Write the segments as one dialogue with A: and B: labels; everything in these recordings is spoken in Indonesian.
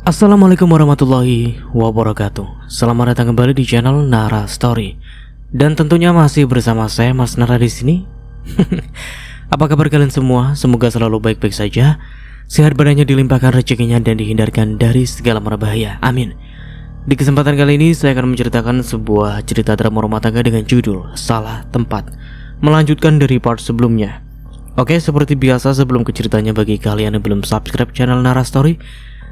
A: Assalamualaikum warahmatullahi wabarakatuh. Selamat datang kembali di channel Nara Story. Dan tentunya masih bersama saya Mas Nara di sini. Apa kabar kalian semua? Semoga selalu baik-baik saja. Sehat badannya, dilimpahkan rezekinya, dan dihindarkan dari segala mara bahaya. Amin. Di kesempatan kali ini saya akan menceritakan sebuah cerita drama rumah tangga dengan judul Salah Tempat, melanjutkan dari part sebelumnya. Oke, seperti biasa sebelum ke ceritanya, bagi kalian yang belum subscribe channel Nara Story,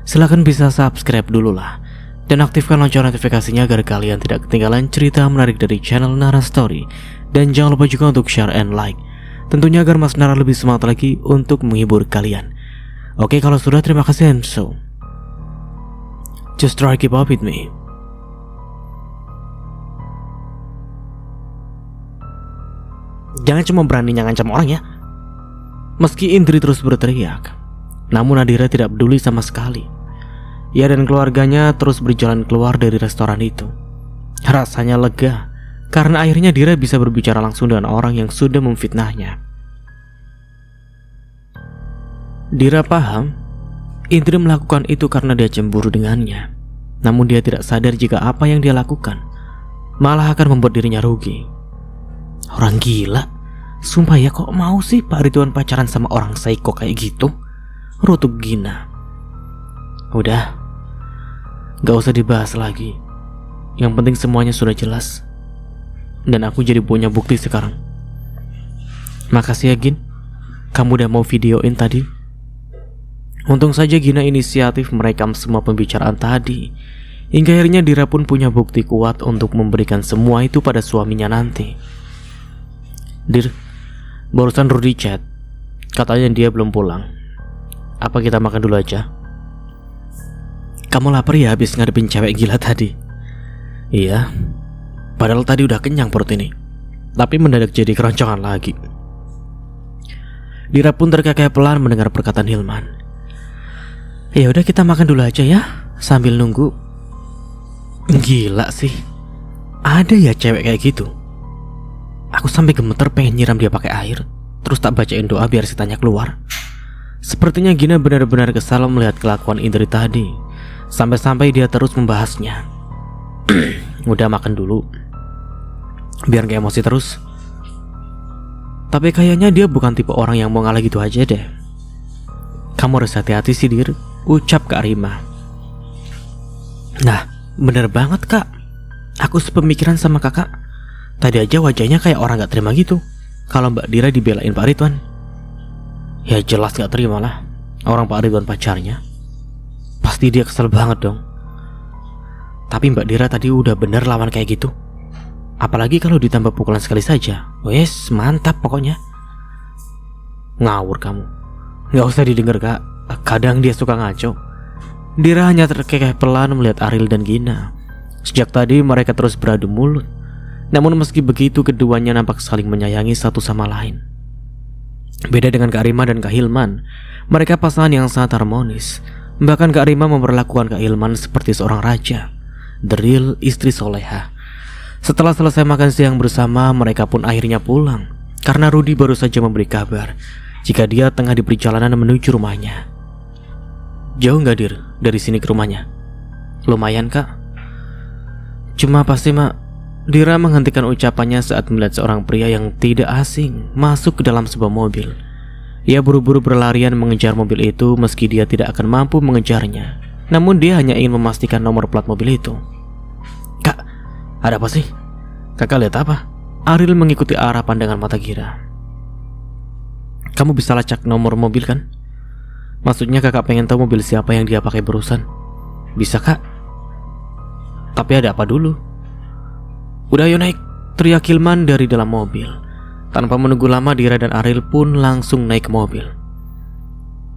A: silahkan bisa subscribe dulu lah, dan aktifkan lonceng notifikasinya agar kalian tidak ketinggalan cerita menarik dari channel Nara Story. Dan jangan lupa juga untuk share and like, tentunya agar Mas Nara lebih semangat lagi untuk menghibur kalian. Oke, kalau sudah, terima kasih, and so just try keep up with me. Jangan cuma berani ngancam orang ya. Meski Indri terus berteriak, namun Nadira tidak peduli sama sekali. Ia dan keluarganya terus berjalan keluar dari restoran itu. Rasanya lega, karena akhirnya Dira bisa berbicara langsung dengan orang yang sudah memfitnahnya. Dira paham, Indri melakukan itu karena dia cemburu dengannya. Namun dia tidak sadar jika apa yang dia lakukan malah akan membuat dirinya rugi. Orang gila, sumpah ya, kok mau sih Pak Ridwan pacaran sama orang psycho kayak gitu? Rutuk Gina. Udah, gak usah dibahas lagi. Yang penting semuanya sudah jelas, dan aku jadi punya bukti sekarang. Makasih ya Gin, kamu udah mau videoin tadi. Untung saja Gina inisiatif merekam semua pembicaraan tadi, hingga akhirnya Dira pun punya bukti kuat untuk memberikan semua itu pada suaminya nanti. Dir, barusan Rudy chat, katanya dia belum pulang. Apa kita makan dulu aja? Kamu lapar ya habis ngadepin cewek gila tadi? Iya, padahal tadi udah kenyang perut ini, tapi mendadak jadi keroncongan lagi. Dira pun terkekeh pelan mendengar perkataan Hilman. Ya udah, kita makan dulu aja ya, sambil nunggu. Gila sih, ada ya cewek kayak gitu. Aku sampai gemeter pengen nyiram dia pakai air, terus tak bacain doa biar sitanya keluar. Sepertinya Gina benar-benar kesal melihat kelakuan Indri tadi, sampai-sampai dia terus membahasnya. Udah, makan dulu, biar gak emosi terus. Tapi kayaknya dia bukan tipe orang yang mau ngalah gitu aja deh. Kamu harus hati-hati sih Dir, ucap Kak Rima. Nah, bener banget Kak, aku sepemikiran sama kakak. Tadi aja wajahnya kayak orang gak terima gitu kalau Mbak Dira dibelain Pak Ridwan. Ya jelas gak terima lah, orang Pak Ridwan pacarnya. Pasti dia kesel banget dong. Tapi Mbak Dira tadi udah bener lawan kayak gitu, apalagi kalau ditambah pukulan sekali saja. Wes, mantap pokoknya. Ngawur kamu, gak usah didengar Kak, kadang dia suka ngaco. Dira hanya terkekeh pelan melihat Ariel dan Gina. Sejak tadi mereka terus beradu mulut, namun meski begitu keduanya nampak saling menyayangi satu sama lain. Beda dengan Kak Rima dan Kak Hilman, mereka pasangan yang sangat harmonis. Bahkan Kak Rima memperlakukan Kak Hilman seperti seorang raja, the real istri soleha. Setelah selesai makan siang bersama, mereka pun akhirnya pulang, karena Rudy baru saja memberi kabar jika dia tengah di perjalanan menuju rumahnya. Jauh gak Dir dari sini ke rumahnya? Lumayan Kak. Cuma pasti Dira menghentikan ucapannya saat melihat seorang pria yang tidak asing masuk ke dalam sebuah mobil. Ia buru-buru berlarian mengejar mobil itu meski dia tidak akan mampu mengejarnya. Namun dia hanya ingin memastikan nomor plat mobil itu. Kak, ada apa sih? Kakak lihat apa? Ariel mengikuti arah pandangan mata Gira. Kamu bisa lacak nomor mobil kan? Maksudnya kakak pengen tahu mobil siapa yang dia pakai barusan. Bisa Kak? Tapi ada apa dulu? Udah, ayo naik, teriak Hilman dari dalam mobil. Tanpa menunggu lama, Dira dan Ariel pun langsung naik ke mobil.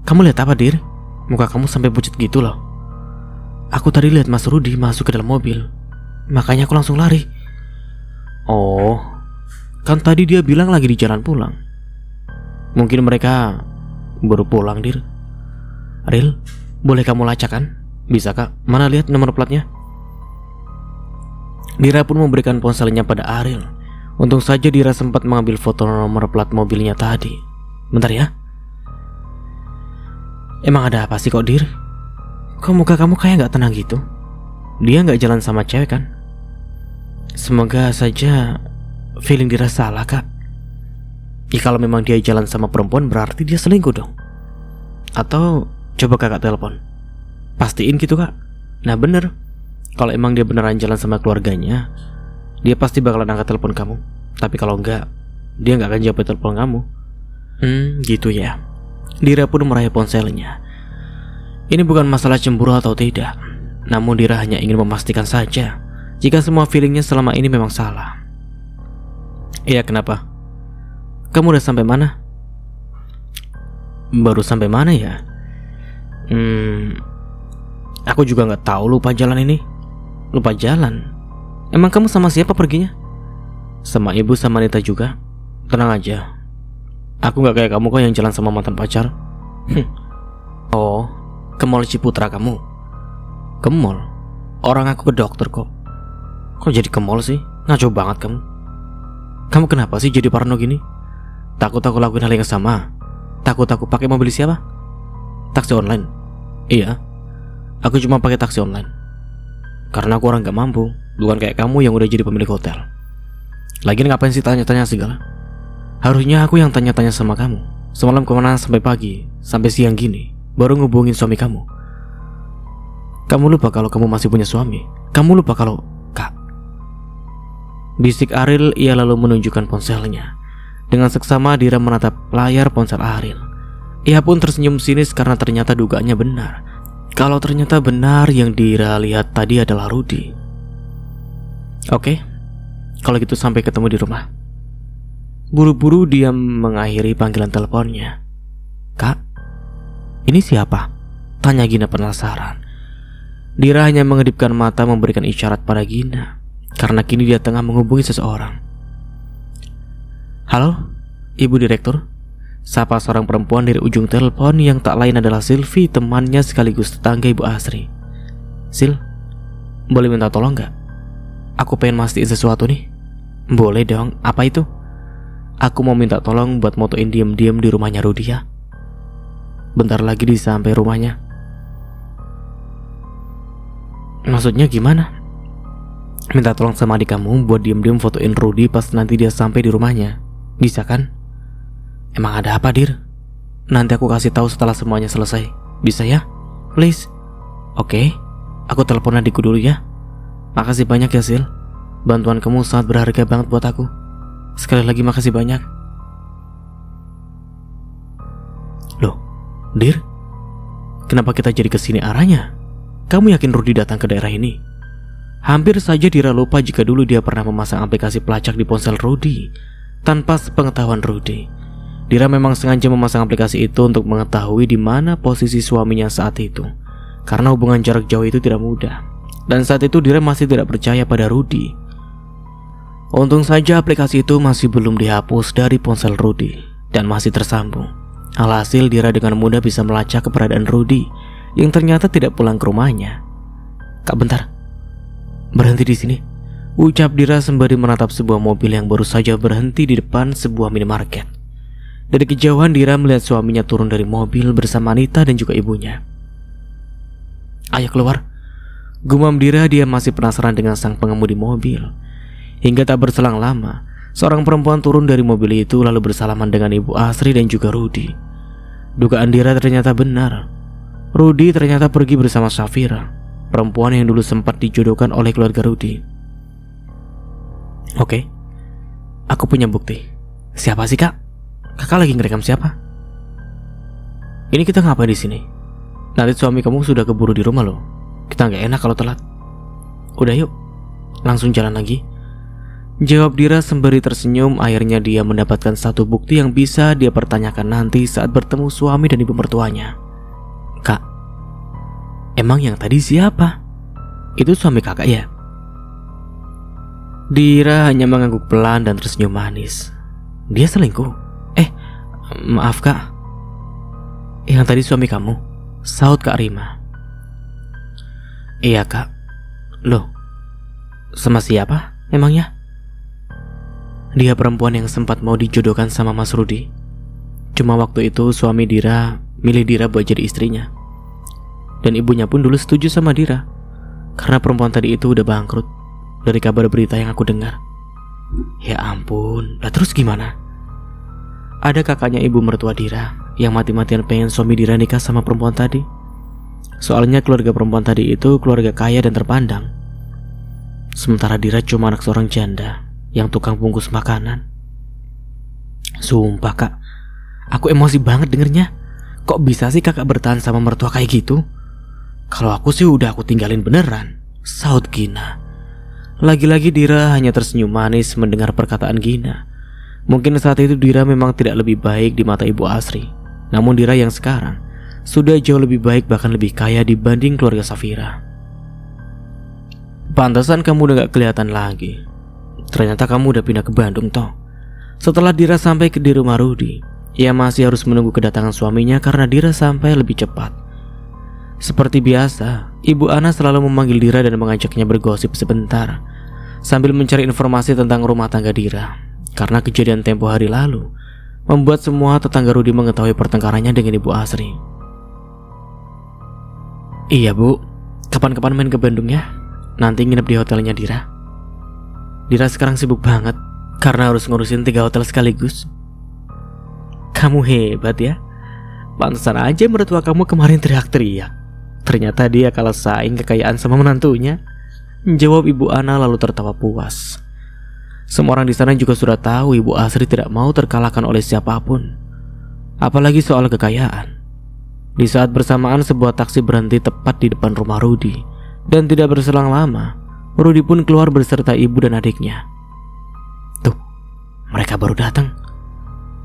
A: Kamu lihat apa Dir? Muka kamu sampai pucat gitu loh. Aku tadi lihat Mas Rudy masuk ke dalam mobil, makanya aku langsung lari. Oh, kan tadi dia bilang lagi di jalan pulang. Mungkin mereka baru pulang Dir. Ariel, boleh kamu lacak kan? Bisa Kak, mana lihat nomor platnya? Dira pun memberikan ponselnya pada Ariel. Untung saja Dira sempat mengambil foto nomor plat mobilnya tadi. Bentar ya. Emang ada apa sih kok Dir? Kok muka kamu kayak gak tenang gitu? Dia gak jalan sama cewek kan? Semoga saja feeling Dira salah, Kak. Ya kalau memang dia jalan sama perempuan berarti dia selingkuh dong. Atau coba kakak telepon, pastiin gitu, Kak. Nah bener, kalau emang dia beneran jalan sama keluarganya, dia pasti bakalan angkat telepon kamu. Tapi kalau enggak, dia gak akan jawab telepon kamu. Gitu ya. Dira pun meraih ponselnya. Ini bukan masalah cemburu atau tidak, namun Dira hanya ingin memastikan saja jika semua feelingnya selama ini memang salah. Iya, kenapa? Kamu udah sampai mana? Baru sampai mana ya? Aku juga gak tahu, lupa jalan ini. Lupa jalan? Emang kamu sama siapa perginya? Sama ibu sama Nita juga. Tenang aja, aku gak kayak kamu kok yang jalan sama mantan pacar. Oh, ke mall Ciputra kamu? Ke mall? Orang aku ke dokter kok. Kok jadi ke mall sih? Ngaco banget kamu. Kamu kenapa sih jadi parno gini? Takut aku lakuin hal yang sama? Takut aku pakai mobil siapa? Taksi online? Iya, aku cuma pakai taksi online karena aku orang gak mampu, bukan kayak kamu yang udah jadi pemilik hotel. Lagian ngapain sih tanya-tanya segala? Harusnya aku yang tanya-tanya sama kamu. Semalam kemana sampai pagi, sampai siang gini, baru ngubungin suami kamu. Kamu lupa kalau kamu masih punya suami? Kamu lupa kalau... Kak, bisik Ariel. Ia lalu menunjukkan ponselnya. Dengan seksama Dira menatap layar ponsel Ariel. Ia pun tersenyum sinis karena ternyata dugaannya benar. Kalau ternyata benar yang Dira lihat tadi adalah Rudy. Oke, kalau gitu sampai ketemu di rumah. Buru-buru dia mengakhiri panggilan teleponnya. Kak, ini siapa? Tanya Gina penasaran. Dira hanya mengedipkan mata memberikan isyarat pada Gina, karena kini dia tengah menghubungi seseorang. Halo, Ibu Direktur. Sapa seorang perempuan dari ujung telepon yang tak lain adalah Silvi, temannya sekaligus tetangga Ibu Asri. Sil, boleh minta tolong gak? Aku pengen mastiin sesuatu nih. Boleh dong, apa itu? Aku mau minta tolong buat motoin diam-diam di rumahnya Rudy ya. Bentar lagi bisa sampai rumahnya. Maksudnya gimana? Minta tolong sama adik kamu buat diam-diam fotoin Rudy pas nanti dia sampai di rumahnya. Bisa kan? Emang ada apa, Dir? Nanti aku kasih tahu setelah semuanya selesai. Bisa ya? Please. Oke, aku telepon adikku dulu ya. Makasih banyak ya, Sil. Bantuan kamu sangat berharga banget buat aku. Sekali lagi makasih banyak. Loh, Dir? Kenapa kita jadi kesini arahnya? Kamu yakin Rudy datang ke daerah ini? Hampir saja Dira lupa jika dulu dia pernah memasang aplikasi pelacak di ponsel Rudy. Tanpa sepengetahuan Rudy, Dira memang sengaja memasang aplikasi itu untuk mengetahui di mana posisi suaminya saat itu. Karena hubungan jarak jauh itu tidak mudah. Dan saat itu Dira masih tidak percaya pada Rudy. Untung saja aplikasi itu masih belum dihapus dari ponsel Rudy dan masih tersambung. Alhasil Dira dengan mudah bisa melacak keberadaan Rudy yang ternyata tidak pulang ke rumahnya. Kak, bentar. Berhenti di sini, ucap Dira sembari menatap sebuah mobil yang baru saja berhenti di depan sebuah minimarket. Dari kejauhan Dira melihat suaminya turun dari mobil bersama Anita dan juga ibunya. Ayo keluar, gumam Dira. Dia masih penasaran dengan sang pengemudi mobil. Hingga tak berselang lama, seorang perempuan turun dari mobil itu lalu bersalaman dengan Ibu Asri dan juga Rudy. Dugaan Dira ternyata benar. Rudy ternyata pergi bersama Safira, perempuan yang dulu sempat dijodohkan oleh keluarga Rudy. Oke, aku punya bukti. Siapa sih, Kak? Kakak lagi ngerekam siapa? Ini kita ngapain di sini? Nanti suami kamu sudah keburu di rumah loh. Kita nggak enak kalau telat. Udah yuk, langsung jalan lagi. Jawab Dira sembari tersenyum. Akhirnya dia mendapatkan satu bukti yang bisa dia pertanyakan nanti saat bertemu suami dan ibu mertuanya. Kak, emang yang tadi siapa? Itu suami kakak ya? Dira hanya mengangguk pelan dan tersenyum manis. Dia selingkuh? Maaf Kak, yang tadi suami kamu, saut Kak Rima. Iya Kak. Loh, sama siapa emangnya? Dia perempuan yang sempat mau dijodohkan sama Mas Rudy. Cuma waktu itu suami Dira milih Dira buat jadi istrinya. Dan ibunya pun dulu setuju sama Dira, karena perempuan tadi itu udah bangkrut dari kabar berita yang aku dengar. Ya ampun, lah terus gimana? Ada kakaknya ibu mertua Dira yang mati-matian pengen suami Dira nikah sama perempuan tadi. Soalnya keluarga perempuan tadi itu keluarga kaya dan terpandang. Sementara Dira cuma anak seorang janda yang tukang bungkus makanan. Sumpah kak, aku emosi banget dengernya. Kok bisa sih kakak bertahan sama mertua kayak gitu? Kalau aku sih udah aku tinggalin beneran, saut Gina. Lagi-lagi Dira hanya tersenyum manis mendengar perkataan Gina. Mungkin saat itu Dira memang tidak lebih baik di mata Ibu Asri. Namun Dira yang sekarang sudah jauh lebih baik, bahkan lebih kaya dibanding keluarga Safira. Pantasan kamu udah gak kelihatan lagi. Ternyata kamu udah pindah ke Bandung toh. Setelah Dira sampai di rumah Rudi, ia masih harus menunggu kedatangan suaminya karena Dira sampai lebih cepat. Seperti biasa, Ibu Ana selalu memanggil Dira dan mengajaknya bergosip sebentar sambil mencari informasi tentang rumah tangga Dira. Karena kejadian tempo hari lalu membuat semua tetangga Rudi mengetahui pertengkarannya dengan Ibu Asri. Iya bu, kapan-kapan main ke Bandung ya. Nanti nginep di hotelnya Dira. Dira sekarang sibuk banget karena harus ngurusin 3 hotel sekaligus. Kamu hebat ya. Pantesan aja mertua kamu kemarin teriak-teriak. Ternyata dia kalah saing kekayaan sama menantunya, jawab Ibu Ana lalu tertawa puas. Semua orang di sana juga sudah tahu Ibu Asri tidak mau terkalahkan oleh siapapun, apalagi soal kekayaan. Di saat bersamaan sebuah taksi berhenti tepat di depan rumah Rudi, dan tidak berselang lama Rudi pun keluar beserta ibu dan adiknya. Tuh, mereka baru datang.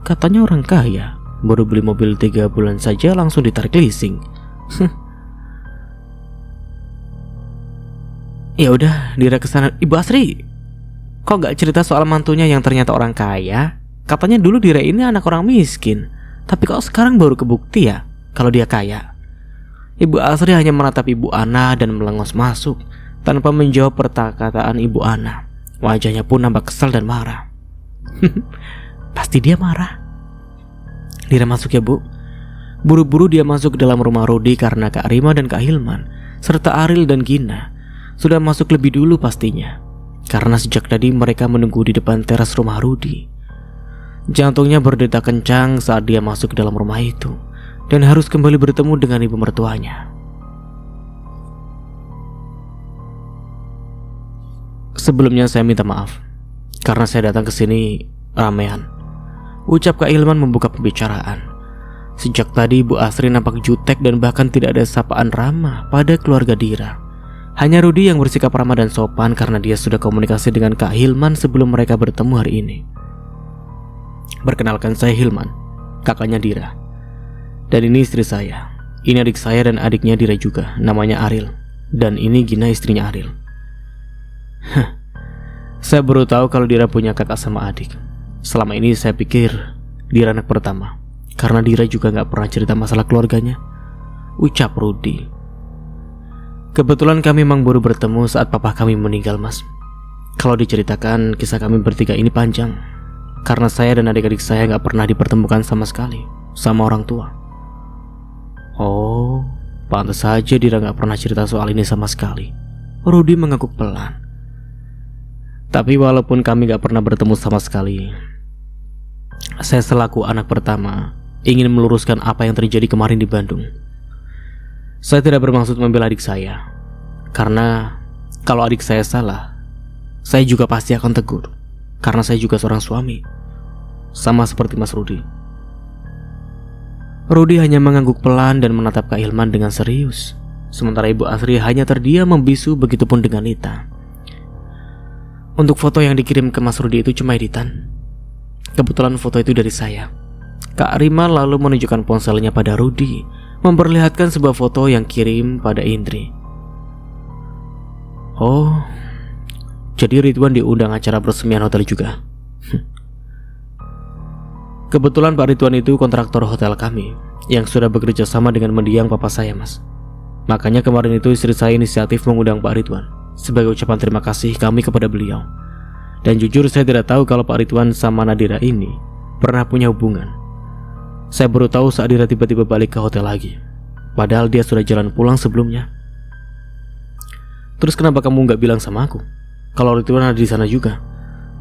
A: Katanya orang kaya, baru beli mobil 3 bulan saja langsung ditarik leasing. Ya udah, Dira kesana. Ibu Asri, kok gak cerita soal mantunya yang ternyata orang kaya? Katanya dulu Dira ini anak orang miskin, tapi kok sekarang baru kebukti ya kalau dia kaya? Ibu Asri hanya menatap Ibu Ana dan melengos masuk tanpa menjawab perkataan Ibu Ana. Wajahnya pun nampak kesal dan marah. Pasti dia marah. Dira masuk ya bu. Buru-buru dia masuk ke dalam rumah Rudi karena Kak Rima dan Kak Hilman serta Aril dan Gina sudah masuk lebih dulu pastinya. Karena sejak tadi mereka menunggu di depan teras rumah Rudi. Jantungnya berdetak kencang saat dia masuk ke dalam rumah itu dan harus kembali bertemu dengan ibu mertuanya. Sebelumnya saya minta maaf karena saya datang ke sini ramean, ucap Kak Hilman membuka pembicaraan. Sejak tadi Bu Asri nampak jutek dan bahkan tidak ada sapaan ramah pada keluarga Dira. Hanya Rudi yang bersikap ramah dan sopan karena dia sudah komunikasi dengan Kak Hilman sebelum mereka bertemu hari ini. Perkenalkan, saya Hilman, kakaknya Dira. Dan ini istri saya. Ini adik saya dan adiknya Dira juga, namanya Aril. Dan ini Gina, istrinya Aril. Saya baru tahu kalau Dira punya kakak sama adik. Selama ini saya pikir Dira anak pertama, karena Dira juga gak pernah cerita masalah keluarganya, ucap Rudi. Kebetulan kami memang baru bertemu saat papa kami meninggal mas. Kalau diceritakan kisah kami bertiga ini panjang, karena saya dan adik-adik saya gak pernah dipertemukan sama sekali sama orang tua. Oh, pantas saja Dira gak pernah cerita soal ini sama sekali. Rudi mengangguk pelan. Tapi walaupun kami gak pernah bertemu sama sekali, saya selaku anak pertama ingin meluruskan apa yang terjadi kemarin di Bandung. Saya tidak bermaksud membela adik saya, karena kalau adik saya salah, saya juga pasti akan tegur, karena saya juga seorang suami, sama seperti Mas Rudi. Rudi hanya mengangguk pelan dan menatap Kak Hilman dengan serius, sementara Ibu Asri hanya terdiam membisu, begitupun dengan Nita. Untuk foto yang dikirim ke Mas Rudi itu cuma editan. Kebetulan foto itu dari saya. Kak Rima lalu menunjukkan ponselnya pada Rudi, memperlihatkan sebuah foto yang kirim pada Indri. Oh, jadi Ridwan diundang acara peresmian hotel juga. Kebetulan Pak Ridwan itu kontraktor hotel kami yang sudah bekerja sama dengan mendiang papa saya mas. Makanya kemarin itu istri saya inisiatif mengundang Pak Ridwan sebagai ucapan terima kasih kami kepada beliau. Dan jujur saya tidak tahu kalau Pak Ridwan sama Nadira ini pernah punya hubungan. Saya baru tahu saat Dira tiba-tiba balik ke hotel lagi. padahal dia sudah jalan pulang sebelumnya. Terus kenapa kamu nggak bilang sama aku kalau Ridwan ada di sana juga?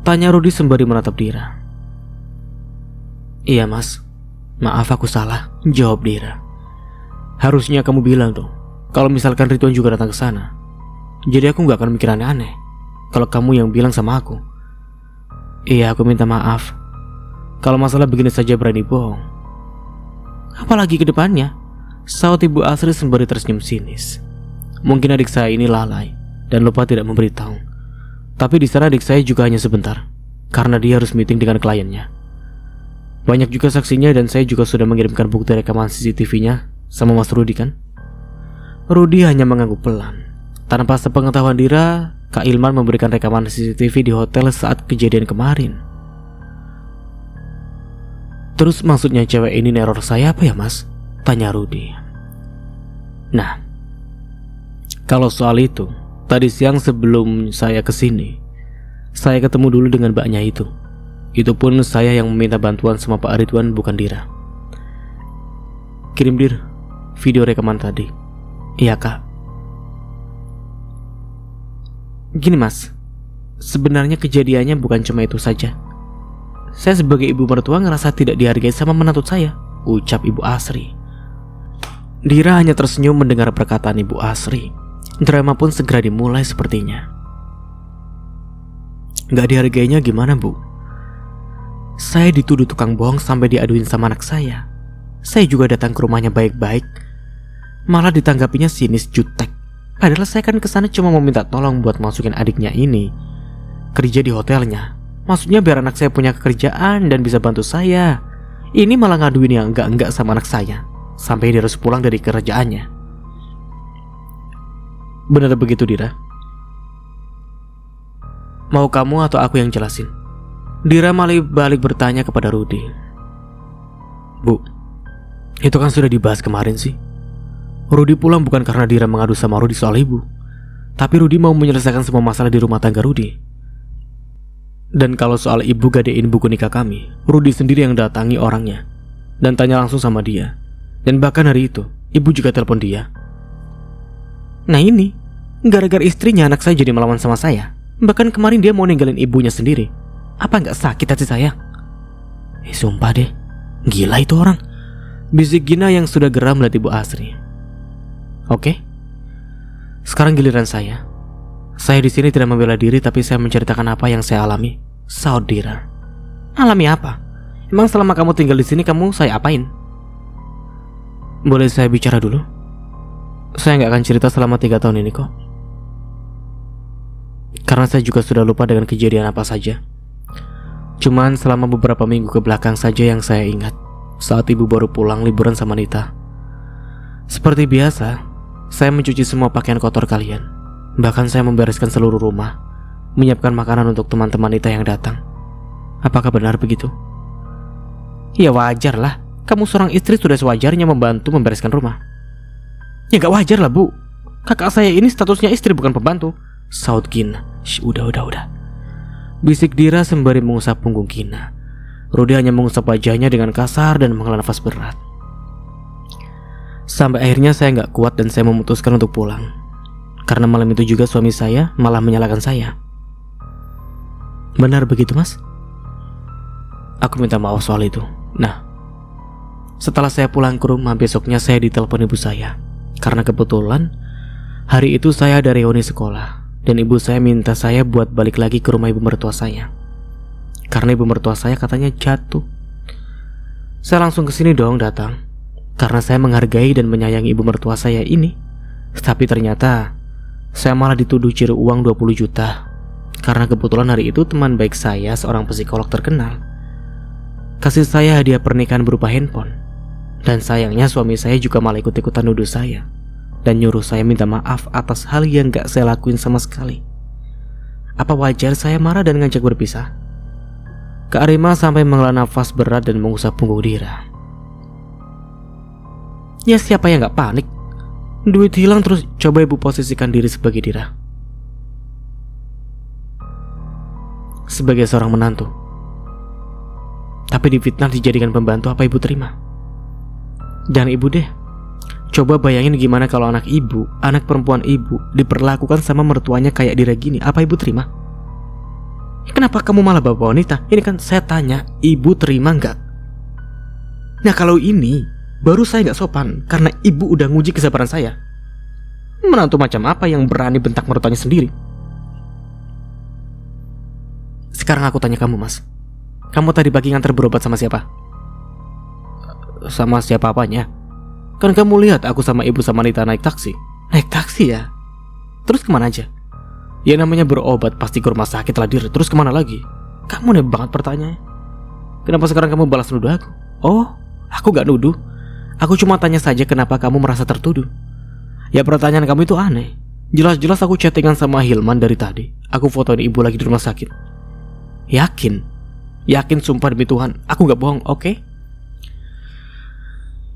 A: Tanya Rudy sembari menatap Dira. Iya mas, maaf aku salah, jawab Dira. Harusnya kamu bilang dong kalau misalkan Ridwan juga datang ke sana. Jadi aku nggak akan mikir aneh-aneh kalau kamu yang bilang sama aku. Iya, aku minta maaf kalau masalah begini saja berani bohong. Apalagi ke depannya, saut Ibu Asri sembari tersenyum sinis. Mungkin adik saya ini lalai dan lupa tidak memberitahu. Tapi di sana adik saya juga hanya sebentar, karena dia harus meeting dengan kliennya. Banyak juga saksinya dan saya juga sudah mengirimkan bukti rekaman CCTV-nya sama Mas Rudy kan? Rudy hanya mengangguk pelan. Tanpa sepengetahuan Dira, Kak Ilman memberikan rekaman CCTV di hotel saat kejadian kemarin. Terus maksudnya cewek ini neror saya apa ya mas? Tanya Rudy. Nah, kalau soal itu, tadi siang sebelum saya kesini, saya ketemu dulu dengan mbaknya itu. Itu pun saya yang meminta bantuan sama Pak Ridwan, bukan Dira. Kirim Dir video rekaman tadi. Iya kak. Gini mas, sebenarnya kejadiannya bukan cuma itu saja. Saya sebagai ibu mertua ngerasa tidak dihargai sama menantu saya, ucap Ibu Asri. Dira hanya tersenyum mendengar perkataan Ibu Asri. Drama pun segera dimulai sepertinya. Gak dihargainya gimana bu? Saya dituduh tukang bohong sampai diaduin sama anak saya. Saya juga datang ke rumahnya baik-baik, malah ditanggapinya sinis jutek. Padahal saya kan kesana cuma mau minta tolong buat masukin adiknya ini kerja di hotelnya. Maksudnya biar anak saya punya kerjaan dan bisa bantu saya. Ini malah ngaduin yang enggak-enggak sama anak saya, sampai dia harus pulang dari kerjaannya. Benar begitu Dira? Mau kamu atau aku yang jelasin? Dira malah balik bertanya kepada Rudy. Bu, itu kan sudah dibahas kemarin sih. Rudy pulang bukan karena Dira mengadu sama Rudy soal ibu, tapi Rudy mau menyelesaikan semua masalah di rumah tangga Rudy. Dan kalau soal ibu gadein buku nikah kami, Rudy sendiri yang datangi orangnya dan tanya langsung sama dia. Dan bahkan hari itu, ibu juga telepon dia. Nah ini, gara-gara istrinya anak saya jadi melawan sama saya. Bahkan kemarin dia mau ninggalin ibunya sendiri. Apa nggak sakit hati saya? Sumpah deh, gila itu orang, bisik Gina yang sudah geram melihat Ibu Asri. Oke, sekarang giliran saya. Saya di sini tidak membela diri, tapi saya menceritakan apa yang saya alami. Saud Dira. Alami apa? Emang selama kamu tinggal di sini kamu saya apain? Boleh saya bicara dulu? Saya nggak akan cerita selama 3 tahun ini kok. Karena saya juga sudah lupa dengan kejadian apa saja. Cuman selama beberapa minggu ke belakang saja yang saya ingat, saat ibu baru pulang liburan sama Nita. Seperti biasa, saya mencuci semua pakaian kotor kalian. Bahkan saya membereskan seluruh rumah, menyiapkan makanan untuk teman-teman Nita yang datang. Apakah benar begitu? Ya wajar lah, kamu seorang istri sudah sewajarnya membantu membereskan rumah. Ya gak wajar lah bu, kakak saya ini statusnya istri bukan pembantu. Saud Gina. Udah. Bisik Dira sembari mengusap punggung Gina. Rudy hanya mengusap wajahnya dengan kasar dan menghela nafas berat. Sampai akhirnya saya gak kuat dan saya memutuskan untuk pulang. Karena malam itu juga suami saya malah menyalahkan saya. Benar begitu mas? Aku minta maaf soal itu. Nah, setelah saya pulang ke rumah, besoknya saya ditelepon ibu saya. Karena kebetulan hari itu saya ada reuni sekolah, dan ibu saya minta saya buat balik lagi ke rumah ibu mertua saya. Karena ibu mertua saya katanya jatuh. Saya langsung ke sini dong datang, karena saya menghargai dan menyayangi ibu mertua saya ini. Tapi ternyata saya malah dituduh curi uang 20 juta. Karena kebetulan hari itu teman baik saya, seorang psikolog terkenal, kasih saya hadiah pernikahan berupa handphone. Dan sayangnya suami saya juga malah ikut-ikutan nuduh saya dan nyuruh saya minta maaf atas hal yang gak saya lakuin sama sekali. Apa wajar saya marah dan ngajak berpisah? Kak Rima sampai menghela nafas berat dan mengusap punggung Dira. Ya siapa yang gak panik? Duit hilang terus coba ibu posisikan diri sebagai Dira. Sebagai seorang menantu. Tapi difitnah dijadikan pembantu, apa ibu terima? Jangan ibu deh. Coba bayangin gimana kalau anak perempuan ibu diperlakukan sama mertuanya kayak Dira gini. Apa ibu terima? Kenapa kamu malah bawa wanita? Ini kan saya tanya, ibu terima nggak? Nah kalau ini baru saya nggak sopan karena ibu udah nguji kesabaran saya. Menantu macam apa yang berani bentak mertuanya sendiri? Sekarang aku tanya kamu, Mas. Kamu tadi pagi nganter berobat sama siapa? Sama siapa apanya? Kan kamu lihat aku sama ibu sama Nita naik taksi. Naik taksi ya? Terus kemana aja? Ya namanya berobat pasti ke rumah sakit lah Dir. Terus kemana lagi? Kamu aneh banget pertanyaannya. Kenapa sekarang kamu balas nuduh aku? Oh, aku gak nuduh. Aku cuma tanya saja kenapa kamu merasa tertuduh. Ya pertanyaan kamu itu aneh. Jelas-jelas aku chattingan sama Hilman dari tadi. Aku fotoin ibu lagi di rumah sakit. Yakin? Yakin sumpah demi Tuhan. Aku gak bohong, oke?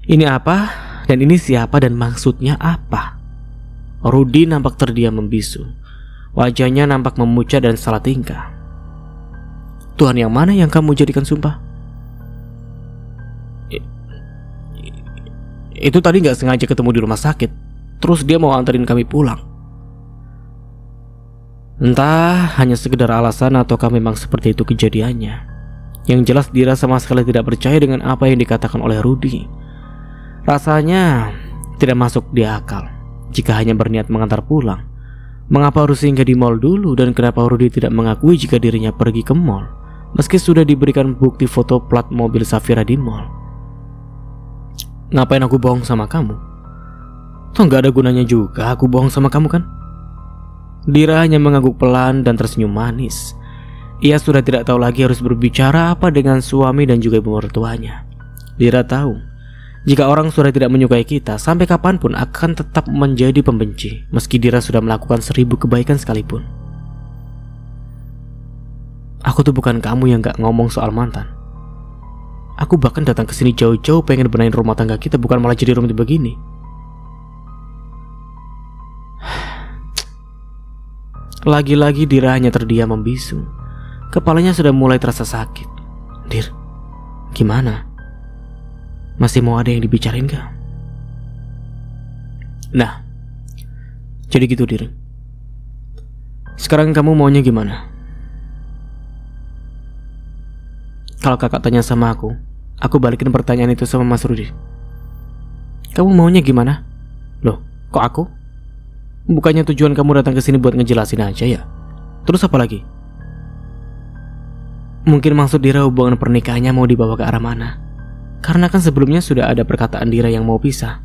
A: Ini apa? Dan ini siapa dan maksudnya apa? Rudy nampak terdiam membisu. Wajahnya nampak memucat dan salah tingkah. Tuhan yang mana yang kamu jadikan sumpah? Itu tadi gak sengaja ketemu di rumah sakit. Terus dia mau anterin kami pulang. Entah hanya sekedar alasan ataukah memang seperti itu kejadiannya. Yang jelas Dira sama sekali tidak percaya dengan apa yang dikatakan oleh Rudy. Rasanya tidak masuk di akal. Jika hanya berniat mengantar pulang, mengapa harus singgah di mall dulu? Dan kenapa Rudy tidak mengakui jika dirinya pergi ke mall, meski sudah diberikan bukti foto plat mobil Safira di mall? Ngapain aku bohong sama kamu? Toh gak ada gunanya juga aku bohong sama kamu kan? Dira hanya mengangguk pelan dan tersenyum manis. Ia sudah tidak tahu lagi harus berbicara apa dengan suami dan juga ibu mertuanya. Dira tahu jika orang sudah tidak menyukai kita, sampai kapanpun akan tetap menjadi pembenci, meski Dira sudah melakukan 1000 kebaikan sekalipun. Aku tuh bukan kamu yang gak ngomong soal mantan. Aku bahkan datang ke sini jauh-jauh pengen benahin rumah tangga kita, bukan malah jadi rumit begini. Lagi-lagi Dira hanya terdiam membisu. Kepalanya sudah mulai terasa sakit. Dir, gimana? Masih mau ada yang dibicarain gak? Nah, jadi gitu Dir. Sekarang kamu maunya gimana? Kalau kakak tanya sama aku balikin pertanyaan itu sama Mas Rudy. Kamu maunya gimana? Loh, kok aku? Bukannya tujuan kamu datang ke sini buat ngejelasin aja ya? Terus apa lagi? Mungkin maksud Dira hubungan pernikahannya mau dibawa ke arah mana? Karena kan sebelumnya sudah ada perkataan Dira yang mau pisah.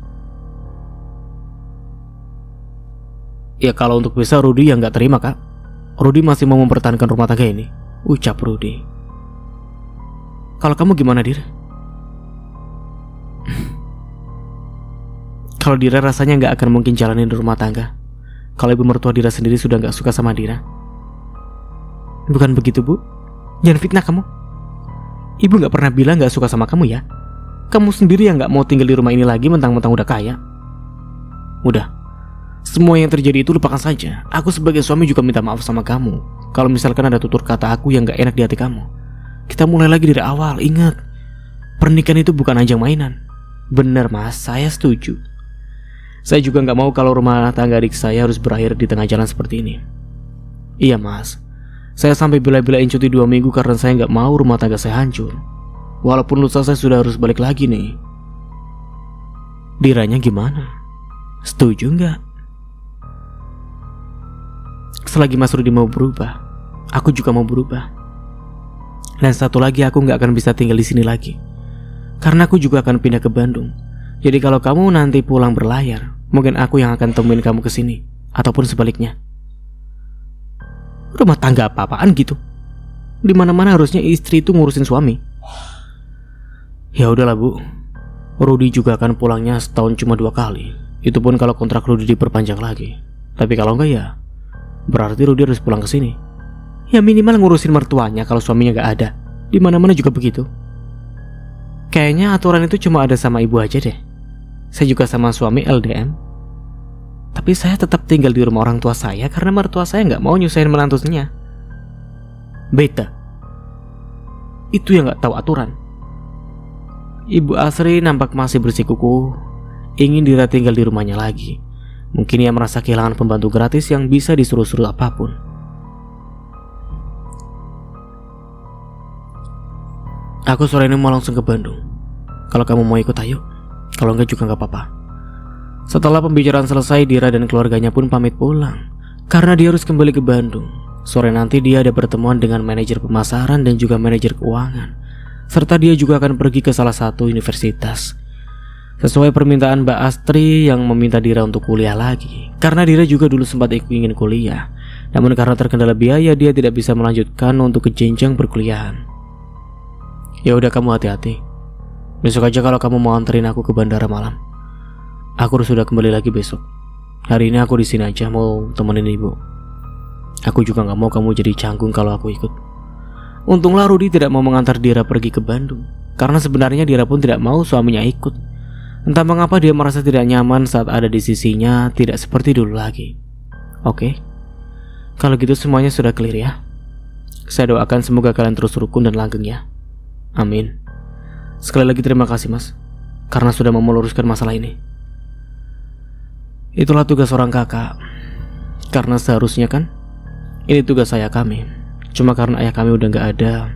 A: Ya kalau untuk pisah Rudy yang gak terima kak. Rudy masih mau mempertahankan rumah tangga ini, ucap Rudy. Kalau kamu gimana Dira? Kalau Dira rasanya gak akan mungkin jalanin rumah tangga kalau ibu mertua Dira sendiri sudah gak suka sama Dira. Bukan begitu bu? Jangan fitnah kamu. Ibu gak pernah bilang gak suka sama kamu ya. Kamu sendiri yang gak mau tinggal di rumah ini lagi mentang-mentang udah kaya. Udah, semua yang terjadi itu lupakan saja. Aku sebagai suami juga minta maaf sama kamu kalau misalkan ada tutur kata aku yang gak enak di hati kamu. Kita mulai lagi dari awal. Ingat, pernikahan itu bukan ajang mainan. Bener mas, saya setuju. Saya juga gak mau kalau rumah tangga adik saya harus berakhir di tengah jalan seperti ini. Iya mas, saya sampai bela-belain cuti 2 minggu karena saya gak mau rumah tangga saya hancur. Walaupun lusa saya sudah harus balik lagi nih. Diranya gimana? Setuju gak? Selagi Mas Rudy mau berubah, aku juga mau berubah. Dan satu lagi, aku gak akan bisa tinggal di sini lagi karena aku juga akan pindah ke Bandung. Jadi kalau kamu nanti pulang berlayar, mungkin aku yang akan temuin kamu ke sini, ataupun sebaliknya. Rumah tangga apa-apaan gitu? Dimana-mana harusnya istri itu ngurusin suami. Ya udahlah bu, Rudy juga akan pulangnya setahun cuma 2 kali. Itu pun kalau kontrak Rudy diperpanjang lagi. Tapi kalau enggak ya berarti Rudy harus pulang ke sini. Ya minimal ngurusin mertuanya kalau suaminya gak ada. Dimana-mana juga begitu. Kayaknya aturan itu cuma ada sama ibu aja deh. Saya juga sama suami LDM. Tapi saya tetap tinggal di rumah orang tua saya karena mertua saya gak mau nyusahin menantunya. Beta itu yang gak tahu aturan. Ibu Asri nampak masih bersikukuh. ingin Dira tinggal di rumahnya lagi. Mungkin ia merasa kehilangan pembantu gratis yang bisa disuruh-suruh apapun. Aku sore ini mau langsung ke Bandung. Kalau kamu mau ikut ayo. Kalau enggak juga enggak apa-apa. Setelah pembicaraan selesai, Dira dan keluarganya pun pamit pulang karena dia harus kembali ke Bandung. Sore nanti dia ada pertemuan dengan manajer pemasaran dan juga manajer keuangan. Serta dia juga akan pergi ke salah satu universitas. Sesuai permintaan Mbak Astri yang meminta Dira untuk kuliah lagi. Karena Dira juga dulu sempat ingin kuliah. Namun karena terkendala biaya dia tidak bisa melanjutkan untuk ke jenjang perkuliahan. Ya udah, kamu hati-hati. Besok aja kalau kamu mau anterin aku ke bandara malam. Aku sudah kembali lagi besok. Hari ini aku di sini aja mau temenin ibu. Aku juga gak mau kamu jadi canggung kalau aku ikut. Untunglah Rudi tidak mau mengantar Dira pergi ke Bandung. Karena sebenarnya Dira pun tidak mau suaminya ikut. Entah mengapa dia merasa tidak nyaman saat ada di sisinya, tidak seperti dulu lagi. Oke, kalau gitu semuanya sudah clear ya. Saya doakan semoga kalian terus rukun dan langgeng ya. Amin. Sekali lagi terima kasih mas, karena sudah mau meluruskan masalah ini. Itulah tugas seorang kakak. Karena seharusnya kan ini tugas ayah kami. Cuma karena ayah kami udah gak ada,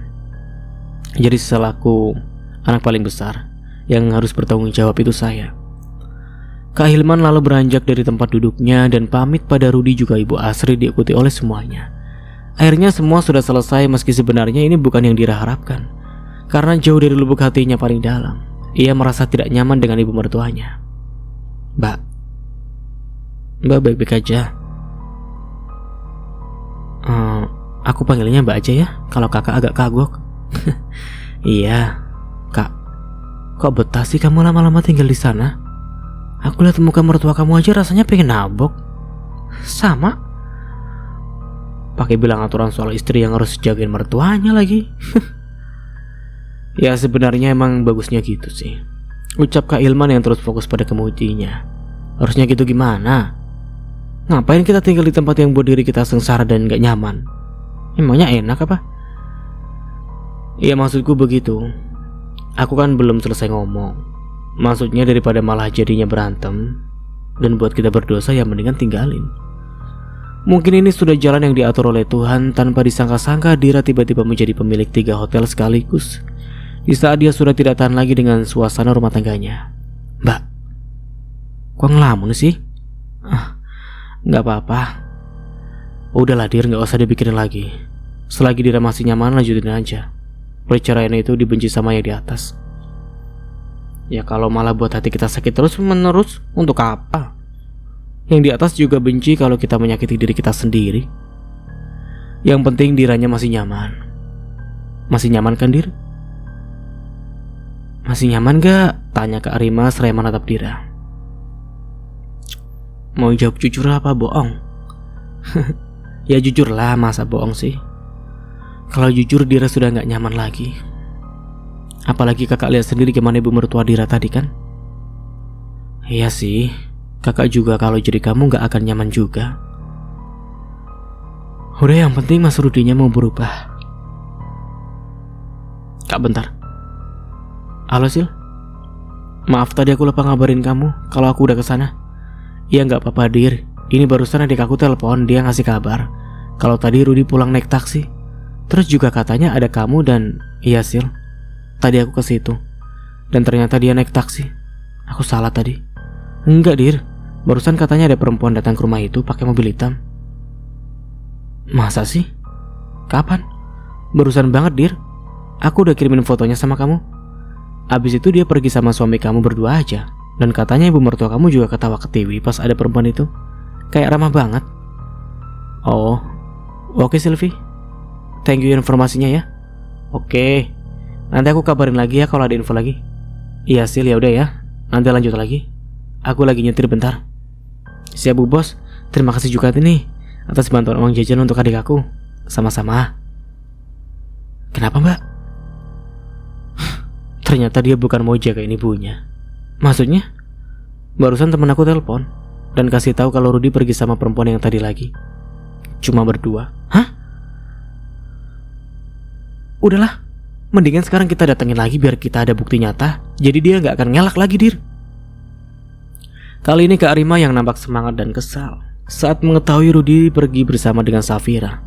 A: jadi selaku anak paling besar yang harus bertanggung jawab itu saya. Kak Hilman lalu beranjak dari tempat duduknya dan pamit pada Rudi juga Ibu Asri diikuti oleh semuanya. Akhirnya semua sudah selesai meski sebenarnya ini bukan yang Dira harapkan. Karena jauh dari lubuk hatinya paling dalam, ia merasa tidak nyaman dengan ibu mertuanya. Mbak baik-baik aja. Aku panggilnya Mbak aja ya, kalau kakak agak kagok. Iya, kak. Kok betah sih kamu lama-lama tinggal di sana? Aku lihat muka mertua kamu aja rasanya pengen nabok. Sama. Pakai bilang aturan soal istri yang harus jagain mertuanya lagi. Ya sebenarnya emang bagusnya gitu sih, ucap Kak Ilman yang terus fokus pada kemudinya. Harusnya gitu gimana? Ngapain kita tinggal di tempat yang buat diri kita sengsara dan gak nyaman? Emangnya enak apa? Iya maksudku begitu. Aku kan belum selesai ngomong. Maksudnya daripada malah jadinya berantem dan buat kita berdosa, ya mendingan tinggalin. Mungkin ini sudah jalan yang diatur oleh Tuhan. Tanpa disangka-sangka Dira tiba-tiba menjadi pemilik 3 hotel sekaligus. Di saat dia sudah tidak tahan lagi dengan suasana rumah tangganya. Mbak, kok ngelamun sih? Gak apa-apa. Udahlah Dir, gak usah dipikirin lagi. Selagi Dira masih nyaman, lanjutin aja. Perceraian itu dibenci sama yang di atas. Ya kalau malah buat hati kita sakit terus menerus, untuk apa? Yang di atas juga benci kalau kita menyakiti diri kita sendiri. Yang penting Diranya masih nyaman. Masih nyaman kan Dir? Masih nyaman gak? Tanya Kak Arima seraya menatap Dira. Mau jawab jujur apa bohong? Ya jujur lah, masa bohong sih? Kalau jujur Dira sudah gak nyaman lagi. Apalagi kakak lihat sendiri gimana ibu mertua Dira tadi kan? Iya sih, kakak juga kalau jadi kamu gak akan nyaman juga. Udah, yang penting Mas Rudinya mau berubah. Kak bentar. Halo Sil, maaf tadi aku lupa ngabarin kamu kalau aku udah kesana. Iya gak apa-apa Dir, ini barusan adik aku telepon, dia ngasih kabar kalau tadi Rudi pulang naik taksi. Terus juga katanya ada kamu dan iya Sil, tadi aku ke situ dan ternyata dia naik taksi. Aku salah tadi. Enggak Dir, barusan katanya ada perempuan datang ke rumah itu pakai mobil hitam. Masa sih? Kapan? Barusan banget Dir, aku udah kirimin fotonya sama kamu. Abis itu dia pergi sama suami kamu berdua aja. Dan katanya ibu mertua kamu juga ketawa ketiwi pas ada perempuan itu. Kayak ramah banget. Oh, oke Sylvie, thank you informasinya ya. Oke, nanti aku kabarin lagi ya kalau ada info lagi. Iya Sil, ya udah ya, nanti lanjut lagi. Aku lagi nyetir bentar. Siap Bu Bos, terima kasih juga nih atas bantuan uang jajan untuk adik aku. Sama-sama. Kenapa Mbak? Ternyata dia bukan mau jagain ibunya. Maksudnya? Barusan temen aku telepon dan kasih tahu kalau Rudi pergi sama perempuan yang tadi lagi. Cuma berdua. Hah? Udahlah, mendingan sekarang kita datengin lagi biar kita ada bukti nyata. Jadi dia gak akan ngelak lagi Dir. Kali ini Kak Rima yang nampak semangat dan kesal saat mengetahui Rudy pergi bersama dengan Safira.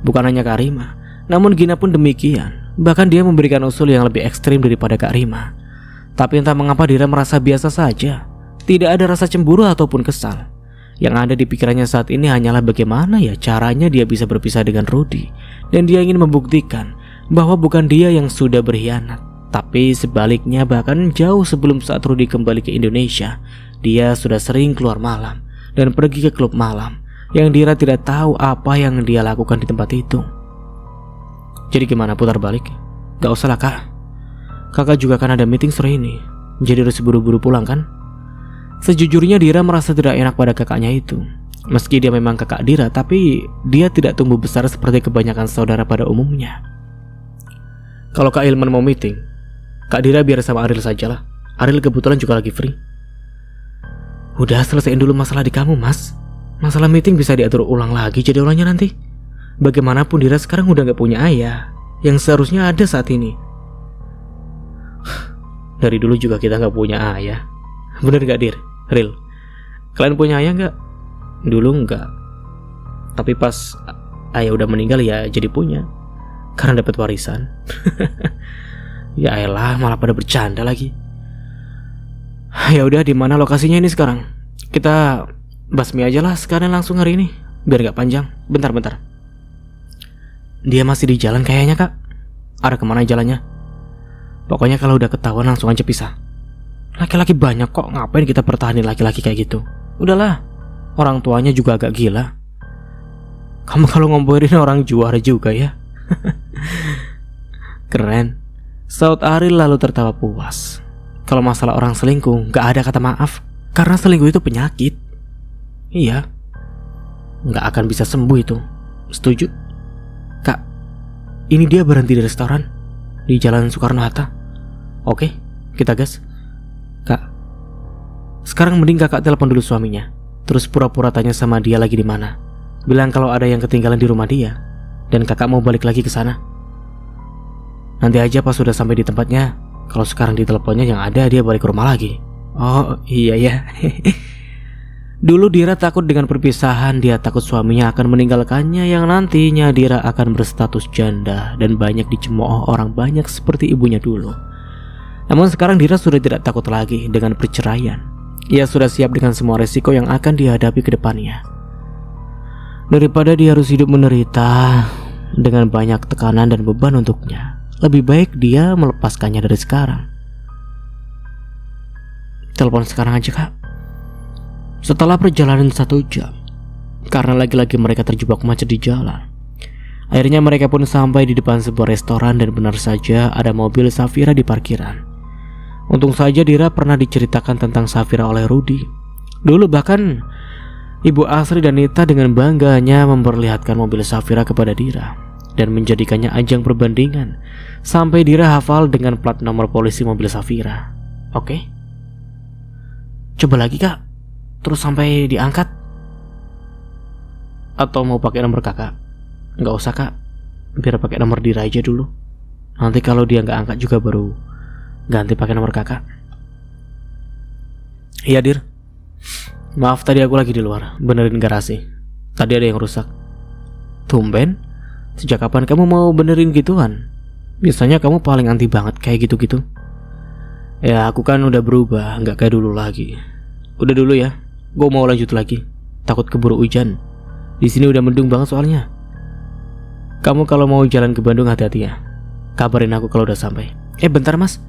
A: Bukan hanya Kak Rima, namun Gina pun demikian. Bahkan dia memberikan usul yang lebih ekstrim daripada Kak Rima. Tapi entah mengapa Dira merasa biasa saja. Tidak ada rasa cemburu ataupun kesal. Yang ada di pikirannya saat ini hanyalah bagaimana ya caranya dia bisa berpisah dengan Rudy. Dan dia ingin membuktikan bahwa bukan dia yang sudah berkhianat, tapi sebaliknya. Bahkan jauh sebelum saat Rudy kembali ke Indonesia, dia sudah sering keluar malam dan pergi ke klub malam yang Dira tidak tahu apa yang dia lakukan di tempat itu. Jadi gimana, putar balik? Gak usah lah kak, kakak juga kan ada meeting sore ini, jadi harus buru-buru pulang kan? Sejujurnya Dira merasa tidak enak pada kakaknya itu. Meski dia memang kakak Dira, tapi dia tidak tumbuh besar seperti kebanyakan saudara pada umumnya. Kalau Kak Hilman mau meeting, Kak Dira biar sama Aril sajalah. Aril kebetulan juga lagi free. Udah selesaiin dulu masalah di kamu, Mas. Masalah meeting bisa diatur ulang lagi jadwalnya nanti. Bagaimanapun Dira sekarang udah gak punya ayah yang seharusnya ada saat ini. Dari dulu juga kita gak punya ayah. Bener gak Dir? Ril, kalian punya ayah gak? Dulu enggak. Tapi pas ayah udah meninggal ya jadi punya, karena dapat warisan. Ya elah, malah pada bercanda lagi. Ya udah, di mana lokasinya ini sekarang? Kita basmi aja lah sekarang langsung hari ini, biar gak panjang. Bentar. Dia masih di jalan kayaknya kak. Arah kemana jalannya? Pokoknya kalau udah ketahuan langsung aja pisah. Laki-laki banyak kok, ngapain kita pertahanin laki-laki kayak gitu? Udahlah, orang tuanya juga agak gila. Kamu kalau ngomporin orang juara juga ya. Keren. Saud Aril lalu tertawa puas. Kalau masalah orang selingkuh gak ada kata maaf, karena selingkuh itu penyakit. Iya, gak akan bisa sembuh itu. Setuju? Kak, ini dia berhenti di restoran di Jalan Soekarno-Hatta. Oke, kita gas. Kak, sekarang mending kakak telepon dulu suaminya, terus pura-pura tanya sama dia lagi di mana. Bilang kalau ada yang ketinggalan di rumah dia dan kakak mau balik lagi ke sana. Nanti aja pas sudah sampai di tempatnya, kalau sekarang di teleponnya yang ada dia balik ke rumah lagi. Oh iya ya. Dulu Dira takut dengan perpisahan. Dia takut suaminya akan meninggalkannya, yang nantinya Dira akan berstatus janda dan banyak dicemooh orang banyak seperti ibunya dulu. Namun sekarang Dira sudah tidak takut lagi dengan perceraian. Ia sudah siap dengan semua resiko yang akan dihadapi ke depannya. Daripada dia harus hidup menderita dengan banyak tekanan dan beban untuknya, lebih baik dia melepaskannya dari sekarang. Telepon sekarang aja kak. Setelah perjalanan 1 jam, karena lagi-lagi mereka terjebak macet di jalan, akhirnya mereka pun sampai di depan sebuah restoran dan benar saja ada mobil Safira di parkiran. Untung saja Dira pernah diceritakan tentang Safira oleh Rudy. Dulu bahkan Ibu Asri dan Nita dengan bangganya memperlihatkan mobil Safira kepada Dira dan menjadikannya ajang perbandingan sampai Dira hafal dengan plat nomor polisi mobil Safira. Oke, coba lagi kak, terus sampai diangkat. Atau mau pakai nomor kakak? Nggak usah kak, biar pakai nomor Dira aja dulu. Nanti kalau dia nggak angkat juga baru ganti pakai nomor kakak. Iya Dir, maaf tadi aku lagi di luar benerin garasi. Tadi ada yang rusak. Tumben, sejak kapan kamu mau benerin gituan? Biasanya kamu paling anti banget kayak gitu-gitu. Ya aku kan udah berubah, nggak kayak dulu lagi. Udah dulu ya, gue mau lanjut lagi. Takut keburu hujan. Di sini udah mendung banget soalnya. Kamu kalau mau jalan ke Bandung hati-hati ya. Kabarin aku kalau udah sampai. Bentar mas,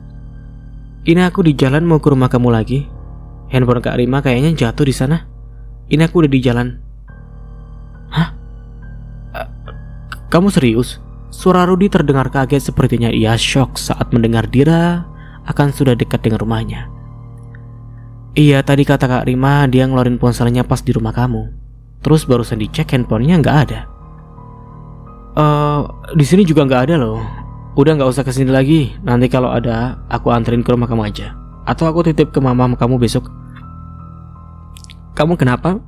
A: ini aku di jalan mau ke rumah kamu lagi. Handphone Kak Rima kayaknya jatuh di sana. Ini aku udah di jalan. Hah? Kamu serius? Suara Rudy terdengar kaget, sepertinya ia shock saat mendengar Dira akan sudah dekat dengan rumahnya. Iya, tadi kata Kak Rima dia ngeluarin ponselnya pas di rumah kamu. Terus barusan dicek handphonenya nggak ada. Di sini juga nggak ada loh. Udah nggak usah kesini lagi. Nanti kalau ada aku anterin ke rumah kamu aja. Atau aku titip ke mama kamu besok. Kamu kenapa?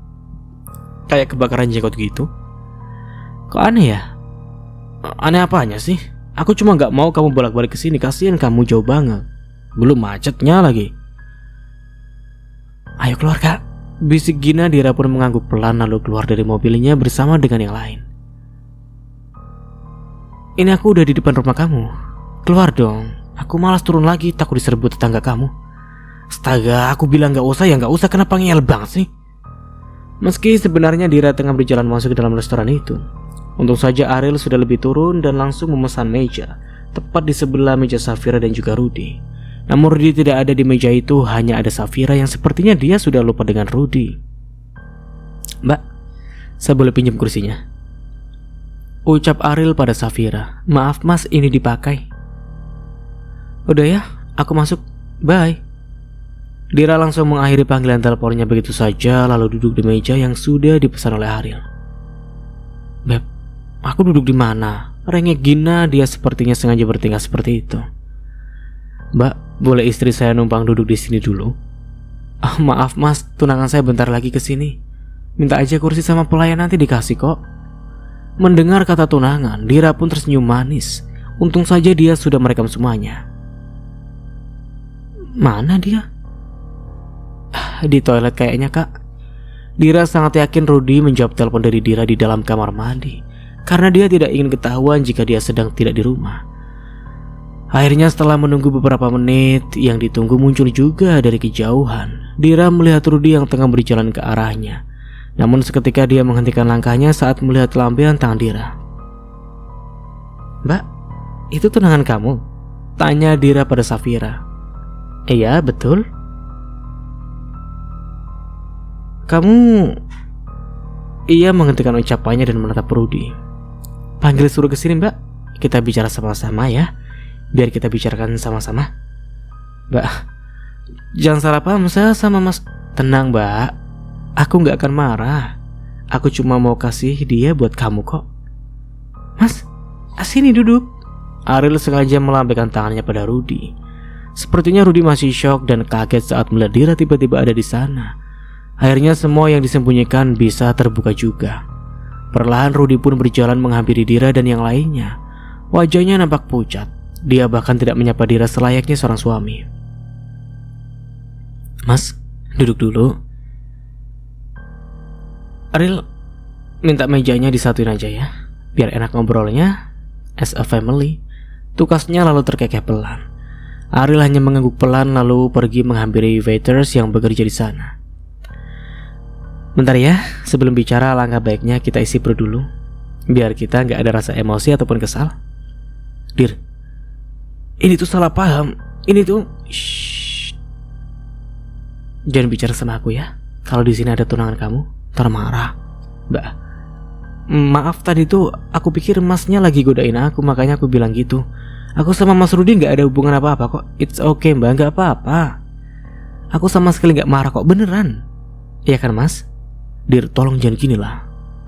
A: Kayak kebakaran jenggot gitu. Kok aneh ya? Aneh apanya sih? Aku cuma nggak mau kamu bolak-balik kesini. Kasian kamu jauh banget. Belum macetnya lagi. Ayo keluar kak, bisik Gina. Dira pun mengangguk pelan lalu keluar dari mobilnya bersama dengan yang lain. Ini aku udah di depan rumah kamu. Keluar dong, aku malas turun lagi takut diserbu tetangga kamu. Astaga, aku bilang gak usah ya gak usah, kenapa ngeyel banget sih? Meski sebenarnya Dira tengah berjalan masuk ke dalam restoran itu, untung saja Ariel sudah lebih turun dan langsung memesan meja tepat di sebelah meja Safira dan juga Rudy. Namun Rudy tidak ada di meja itu, hanya ada Safira yang sepertinya dia sudah lupa dengan Rudy. Mbak, saya boleh pinjam kursinya? Ucap Ariel pada Safira. Maaf mas, ini dipakai. Udah ya, aku masuk, bye. Dira langsung mengakhiri panggilan teleponnya begitu saja lalu duduk di meja yang sudah dipesan oleh Ariel. Beb, aku duduk di mana? Rengek Gina, dia sepertinya sengaja bertingkah seperti itu. Mbak, boleh istri saya numpang duduk di sini dulu? Maaf mas, tunangan saya bentar lagi ke sini. Minta aja kursi sama pelayan, nanti dikasih kok. Mendengar kata tunangan, Dira pun tersenyum manis. Untung saja dia sudah merekam semuanya. Mana dia? Di toilet kayaknya kak. Dira sangat yakin Rudy menjawab telepon dari Dira di dalam kamar mandi, karena dia tidak ingin ketahuan jika dia sedang tidak di rumah. Akhirnya setelah menunggu beberapa menit, yang ditunggu muncul juga dari kejauhan. Dira melihat Rudy yang tengah berjalan ke arahnya. Namun seketika dia menghentikan langkahnya saat melihat lampion tangan Dira. Mbak, itu tunangan kamu? Tanya Dira pada Safira. Iya betul. Kamu... Ia menghentikan ucapannya dan menatap Rudy. Panggil suruh kesini mbak, kita bicara sama-sama ya. Biar kita bicarakan sama-sama. Mbak, jangan salah paham, saya sama mas. Tenang mbak, aku gak akan marah. Aku cuma mau kasih dia buat kamu kok. Mas, sini duduk. Ariel sengaja melambaikan tangannya pada Rudy. Sepertinya Rudy masih shock dan kaget saat melihat Dira tiba-tiba ada di sana. Akhirnya semua yang disembunyikan bisa terbuka juga. Perlahan Rudy pun berjalan menghampiri Dira dan yang lainnya. Wajahnya nampak pucat. Dia bahkan tidak menyapa Dira selayaknya seorang suami. Mas, duduk dulu. Ariel, minta mejanya disatuin aja ya, biar enak ngobrolnya. As a family. Tukasnya lalu terkekeh pelan. Ariel hanya mengangguk pelan lalu pergi menghampiri waiters yang bekerja di sana. Bentar ya, sebelum bicara alangkah baiknya kita isi perut dulu, biar kita gak ada rasa emosi ataupun kesal. Dir, ini tuh salah paham. Ini tuh shh. Jangan bicara sama aku ya. Kalau di sini ada tunangan kamu, ntar marah. Mbak, maaf tadi tuh aku pikir masnya lagi godain aku, makanya aku bilang gitu. Aku sama Mas Rudy gak ada hubungan apa-apa kok. It's okay mbak, gak apa-apa. Aku sama sekali gak marah kok, beneran. Iya kan mas? Dir, tolong jangan gini lah.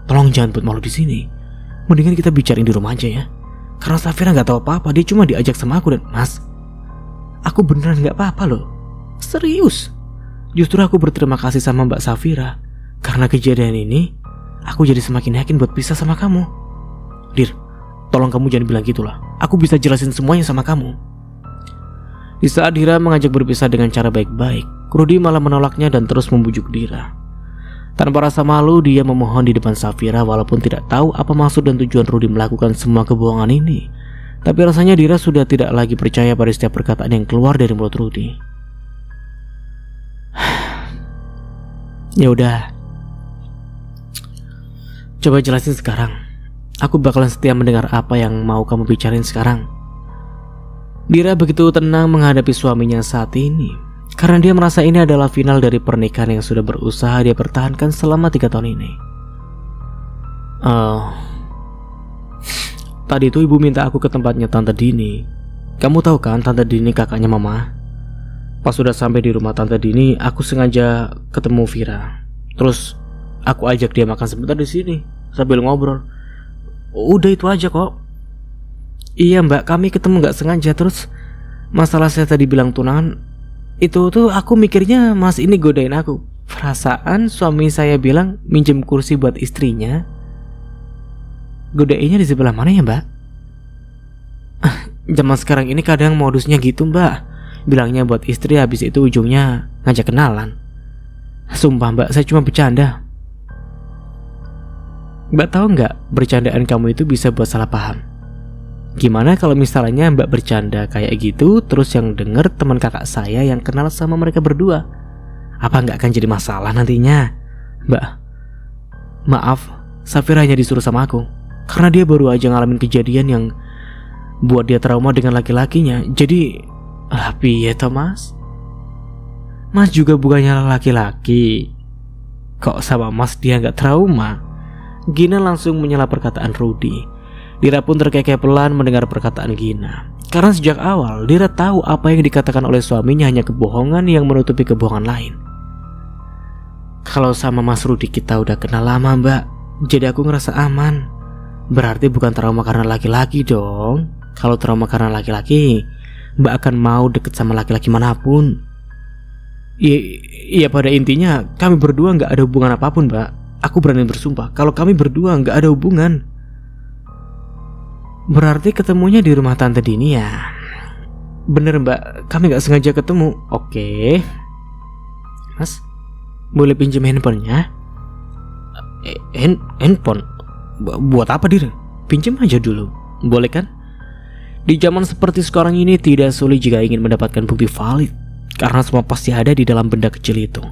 A: Tolong jangan buat malu di sini. Mendingan kita bicarain di rumah aja ya. Karena Safira gak tahu apa-apa, dia cuma diajak sama aku dan mas. Aku beneran gak apa-apa loh. Serius. Justru aku berterima kasih sama Mbak Safira. Karena kejadian ini, aku jadi semakin yakin buat pisah sama kamu. Dir, tolong kamu jangan bilang gitulah. Aku bisa jelasin semuanya sama kamu. Di saat Dira mengajak berpisah dengan cara baik-baik, Rudy malah menolaknya dan terus membujuk Dira. Tanpa rasa malu, dia memohon di depan Safira walaupun tidak tahu apa maksud dan tujuan Rudy melakukan semua kebohongan ini. Tapi rasanya Dira sudah tidak lagi percaya pada setiap perkataan yang keluar dari mulut Rudy. Ya udah, coba jelasin sekarang. Aku bakalan setia mendengar apa yang mau kamu bicarain sekarang. Dira begitu tenang menghadapi suaminya saat ini, karena dia merasa ini adalah final dari pernikahan yang sudah berusaha dia pertahankan selama 3 tahun ini. Tadi itu ibu minta aku ke tempatnya Tante Dini. Kamu tahu kan Tante Dini kakaknya mama? Pas sudah sampai di rumah Tante Dini, aku sengaja ketemu Vira. Terus aku ajak dia makan sebentar di sini sambil ngobrol. Udah itu aja kok. Iya mbak, kami ketemu gak sengaja. Terus masalah saya tadi bilang tunangan, itu tuh aku mikirnya mas ini godain aku. Perasaan suami saya bilang minjem kursi buat istrinya. Godainnya di sebelah mana ya mbak? Zaman sekarang ini kadang modusnya gitu mbak. Bilangnya buat istri, habis itu ujungnya ngajak kenalan. Sumpah mbak, saya cuma bercanda. Mbak tahu nggak, bercandaan kamu itu bisa buat salah paham. Gimana kalau misalnya mbak bercanda kayak gitu, terus yang denger teman kakak saya yang kenal sama mereka berdua? Apa nggak akan jadi masalah nantinya? Mbak, maaf, Safira hanya disuruh sama aku karena dia baru aja ngalamin kejadian yang buat dia trauma dengan laki-lakinya. Jadi, piye Thomas? Mas juga bukannya laki-laki. Kok sama Mas dia nggak trauma? Gina langsung menyela perkataan Rudy. Dira pun terkekeh pelan mendengar perkataan Gina. Karena sejak awal Dira tahu apa yang dikatakan oleh suaminya hanya kebohongan yang menutupi kebohongan lain. Kalau sama Mas Rudy kita udah kenal lama mbak, jadi aku ngerasa aman. Berarti bukan trauma karena laki-laki dong. Kalau trauma karena laki-laki, mbak akan mau deket sama laki-laki manapun. Iya, pada intinya kami berdua gak ada hubungan apapun mbak. Aku berani bersumpah kalau kami berdua gak ada hubungan. Berarti ketemunya di rumah tante Dini ya? Bener mbak, kami gak sengaja ketemu. Oke. Mas, boleh pinjam handphonenya? Handphone? Buat apa Dir? Pinjam aja dulu, boleh kan? Di zaman seperti sekarang ini tidak sulit jika ingin mendapatkan bukti valid, karena semua pasti ada di dalam benda kecil itu,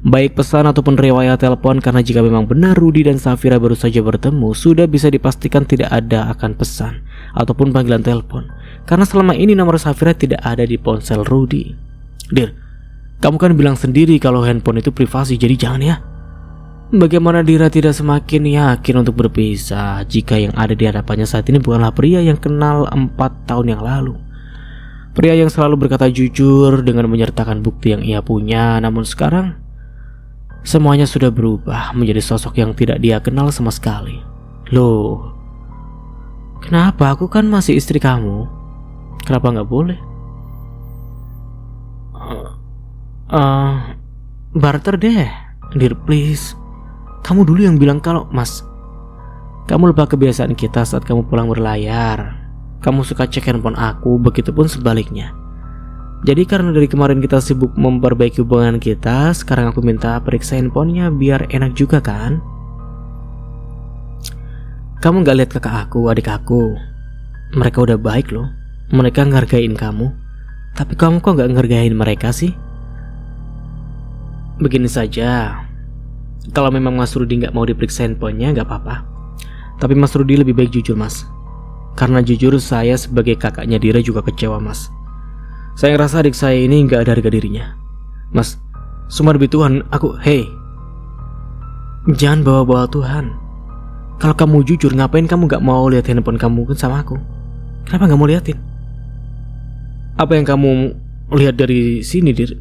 A: baik pesan ataupun riwayat telepon. Karena jika memang benar Rudy dan Safira baru saja bertemu, sudah bisa dipastikan tidak ada akan pesan ataupun panggilan telepon, karena selama ini nomor Safira tidak ada di ponsel Rudy. Dir, kamu kan bilang sendiri kalau handphone itu privasi, jadi jangan ya. Bagaimana Dira tidak semakin yakin untuk berpisah jika yang ada di hadapannya saat ini bukanlah pria yang kenal 4 tahun yang lalu. Pria yang selalu berkata jujur dengan menyertakan bukti yang ia punya. Namun sekarang semuanya sudah berubah menjadi sosok yang tidak dia kenal sama sekali. Loh, kenapa? Aku kan masih istri kamu. Kenapa gak boleh? Barter deh, Dir, please. Kamu dulu yang bilang kalau Mas, kamu lupa kebiasaan kita saat kamu pulang berlayar. Kamu suka cek handphone aku, begitupun sebaliknya. Jadi karena dari kemarin kita sibuk memperbaiki hubungan kita, sekarang aku minta periksa handphonenya biar enak juga kan? Kamu gak lihat kakak aku, adik aku? Mereka udah baik loh. Mereka ngehargain kamu. Tapi kamu kok gak ngehargain mereka sih? Begini saja, kalau memang Mas Rudy gak mau diperiksa handphonenya gak apa-apa. Tapi Mas Rudy lebih baik jujur Mas. Karena jujur saya sebagai kakaknya Dira juga kecewa Mas. Saya ngerasa adik saya ini gak ada harga dirinya. Mas, semua demi Tuhan, hei, jangan bawa-bawa Tuhan. Kalau kamu jujur, ngapain kamu gak mau lihat handphone kamu sama aku? Kenapa gak mau liatin? Apa yang kamu lihat dari sini, Dir?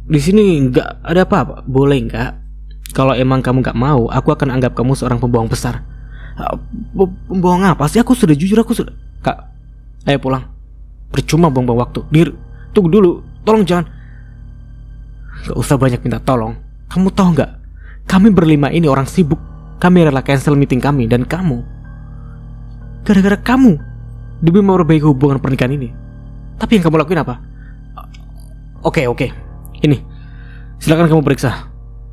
A: Di sini gak ada apa-apa, boleh gak? Kalau emang kamu gak mau, aku akan anggap kamu seorang pembohong besar. Pembohong apa sih? Aku sudah jujur, aku sudah. Kak, ayo pulang. Percuma buang-buang waktu. Dir, tunggu dulu, tolong jangan. Gak usah banyak minta tolong. Kamu tahu gak, kami berlima ini orang sibuk. Kami rela cancel meeting kami. Dan kamu, gara-gara kamu, demi memperbaiki hubungan pernikahan ini. Tapi yang kamu lakuin apa? Oke, ini, silakan kamu periksa.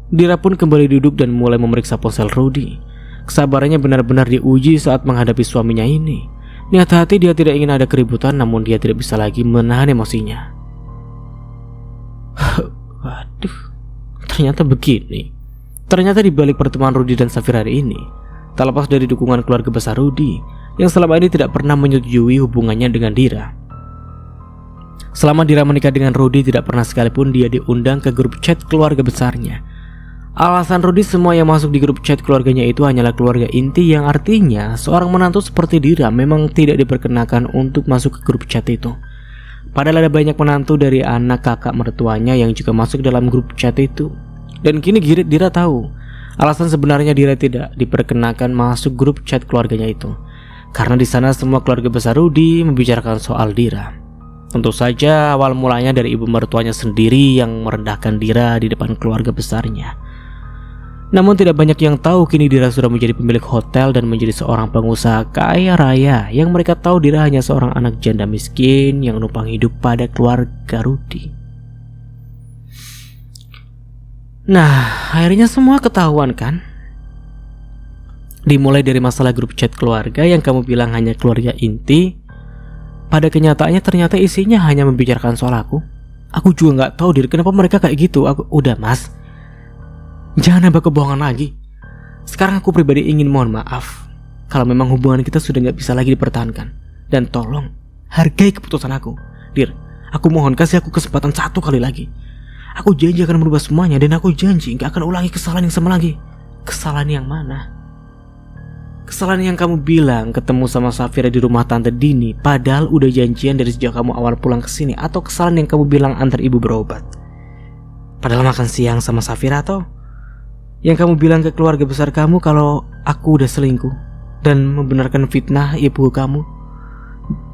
A: Dira pun kembali duduk dan mulai memeriksa ponsel Rudy. Kesabarannya benar-benar diuji saat menghadapi suaminya ini. Niat hati dia tidak ingin ada keributan, namun dia tidak bisa lagi menahan emosinya. Waduh, ternyata begini. Ternyata di balik pertemuan Rudy dan Safira hari ini, tak lepas dari dukungan keluarga besar Rudy yang selama ini tidak pernah menyetujui hubungannya dengan Dira. Selama Dira menikah dengan Rudy, tidak pernah sekalipun dia diundang ke grup chat keluarga besarnya. Alasan Rudy semua yang masuk di grup chat keluarganya itu hanyalah keluarga inti, yang artinya seorang menantu seperti Dira memang tidak diperkenakan untuk masuk ke grup chat itu. Padahal ada banyak menantu dari anak kakak mertuanya yang juga masuk dalam grup chat itu. Dan kini Dira tahu alasan sebenarnya Dira tidak diperkenakan masuk grup chat keluarganya itu, karena di sana semua keluarga besar Rudy membicarakan soal Dira. Tentu saja awal mulanya dari ibu mertuanya sendiri yang merendahkan Dira di depan keluarga besarnya. Namun tidak banyak yang tahu kini Dira sudah menjadi pemilik hotel dan menjadi seorang pengusaha kaya raya, yang mereka tahu Dira hanya seorang anak janda miskin yang numpang hidup pada keluarga Rudy. Nah, akhirnya semua ketahuan kan? Dimulai dari masalah grup chat keluarga yang kamu bilang hanya keluarga inti. Pada kenyataannya ternyata isinya hanya membicarakan soal aku. Aku juga gak tahu Dir, kenapa mereka kayak gitu. Udah mas, jangan nambah kebohongan lagi. Sekarang aku pribadi ingin mohon maaf kalau memang hubungan kita sudah gak bisa lagi dipertahankan. Dan tolong hargai keputusan aku Dir, aku mohon kasih aku kesempatan satu kali lagi. Aku janji akan merubah semuanya. Dan aku janji gak akan ulangi kesalahan yang sama lagi. Kesalahan yang mana? Kesalahan yang kamu bilang ketemu sama Safira di rumah Tante Dini padahal udah janjian dari sejak kamu awal pulang ke sini, atau kesalahan yang kamu bilang antar ibu berobat padahal makan siang sama Safira, atau yang kamu bilang ke keluarga besar kamu kalau aku udah selingkuh dan membenarkan fitnah ibu kamu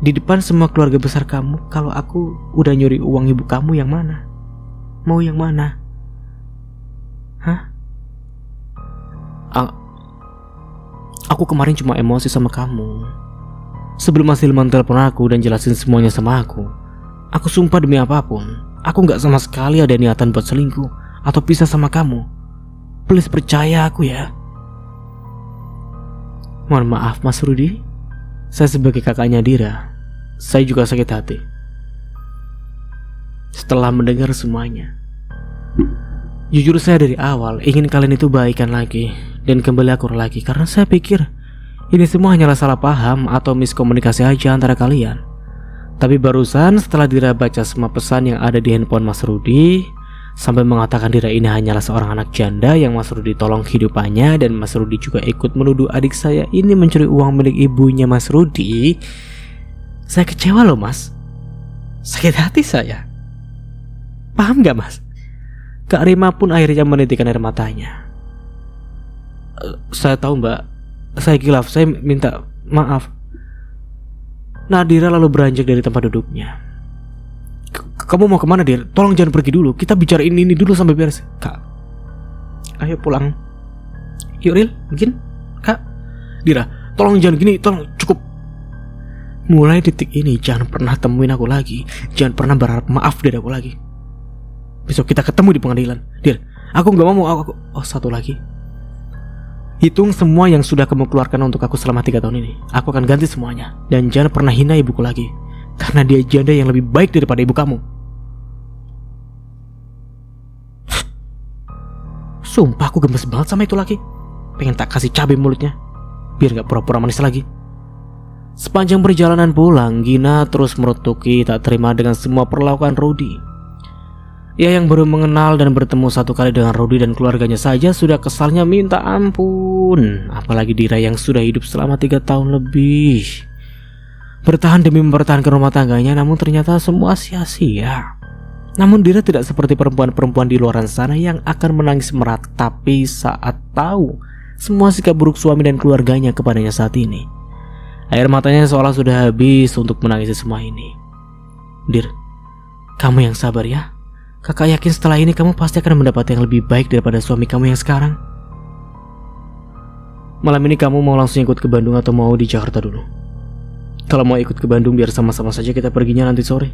A: di depan semua keluarga besar kamu kalau aku udah nyuri uang ibu kamu. Yang mana? Mau yang mana? Hah? Aku kemarin cuma emosi sama kamu. Sebelum Mas Hilman telepon aku dan jelasin semuanya sama aku sumpah demi apapun, aku gak sama sekali ada niatan buat selingkuh atau pisah sama kamu. Please percaya aku ya. Mohon maaf Mas Rudi, saya sebagai kakaknya Dira, saya juga sakit hati setelah mendengar semuanya. Jujur saya dari awal ingin kalian itu baikan lagi dan kembali akur lagi, karena saya pikir ini semua hanyalah salah paham atau miskomunikasi aja antara kalian. Tapi barusan setelah Dira baca semua pesan yang ada di handphone Mas Rudi, sampai mengatakan Dira ini hanyalah seorang anak janda yang Mas Rudi tolong kehidupannya, dan Mas Rudi juga ikut menuduh adik saya ini mencuri uang milik ibunya Mas Rudi, saya kecewa loh Mas. Sakit hati saya. Paham gak Mas? Kak Rima pun akhirnya menitikkan air matanya. Saya tahu mbak, saya kilaf, saya minta maaf. Nadira lalu beranjak dari tempat duduknya. Kamu mau kemana Dir? Tolong jangan pergi dulu, kita bicara ini dulu sampai beres. Kak, ayo pulang. Yuk Ril, mungkin Kak. Dira, tolong jangan gini, tolong cukup. Mulai detik ini jangan pernah temuin aku lagi. Jangan pernah berharap maaf dari aku lagi. Besok kita ketemu di pengadilan. Dir, aku gak mau satu lagi. Hitung semua yang sudah kamu keluarkan untuk aku selama 3 tahun ini. Aku akan ganti semuanya. Dan jangan pernah hina ibuku lagi, karena dia janda yang lebih baik daripada ibu kamu. Sumpah aku gemes banget sama itu laki. Pengen tak kasih cabai mulutnya, biar gak pura-pura manis lagi. Sepanjang perjalanan pulang, Gina terus merutuki tak terima dengan semua perlakuan Rudy. Ia yang baru mengenal dan bertemu satu kali dengan Rudy dan keluarganya saja sudah kesalnya minta ampun. Apalagi Dira yang sudah hidup selama 3 tahun lebih, bertahan demi mempertahankan rumah tangganya, namun ternyata semua sia-sia. Namun Dira tidak seperti perempuan-perempuan di luar sana yang akan menangis meratapi saat tahu semua sikap buruk suami dan keluarganya kepadanya saat ini. Air matanya seolah sudah habis untuk menangisi semua ini. Dir, kamu yang sabar ya. Kakak yakin setelah ini kamu pasti akan mendapat yang lebih baik daripada suami kamu yang sekarang. Malam ini kamu mau langsung ikut ke Bandung atau mau di Jakarta dulu? Kalau mau ikut ke Bandung biar sama-sama saja kita perginya nanti sore.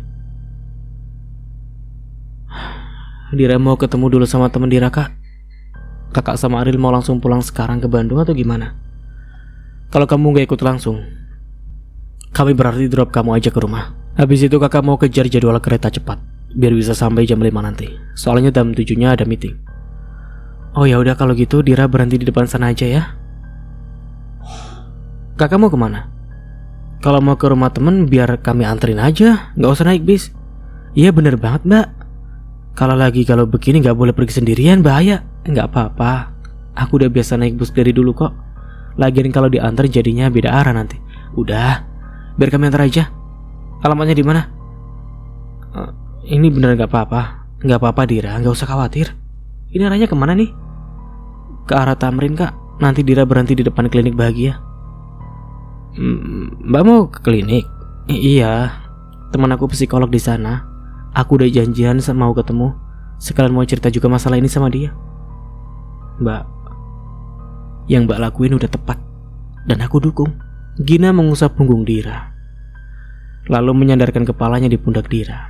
A: Dira mau ketemu dulu sama teman Dira kak. Kakak sama Aril mau langsung pulang sekarang ke Bandung atau gimana? Kalau kamu gak ikut langsung, kami berarti drop kamu aja ke rumah. Habis itu kakak mau kejar jadwal kereta cepat biar bisa sampai jam 5 nanti. Soalnya jam 7-nya ada meeting. Oh ya udah kalau gitu Dira berhenti di depan sana aja ya. Kakak mau kemana? Kalau mau ke rumah temen biar kami anterin aja, gak usah naik bis. Iya bener banget mbak. Kalau begini gak boleh pergi sendirian, bahaya. Gak apa-apa, aku udah biasa naik bus dari dulu kok. Lagian kalau diantar jadinya beda arah nanti. Udah, biar kami antar aja. Alamatnya di mana? Ini bener gak apa-apa. Gak apa-apa Dira, gak usah khawatir. Ini arahnya kemana nih? Ke arah Tamrin kak. Nanti Dira berhenti di depan klinik Bahagia. Mbak mau ke klinik? Iya, teman aku psikolog di sana. Aku udah janjian mau ketemu. Sekalian mau cerita juga masalah ini sama dia. Mbak, yang mbak lakuin udah tepat dan aku dukung. Gina mengusap punggung Dira, lalu menyandarkan kepalanya di pundak Dira.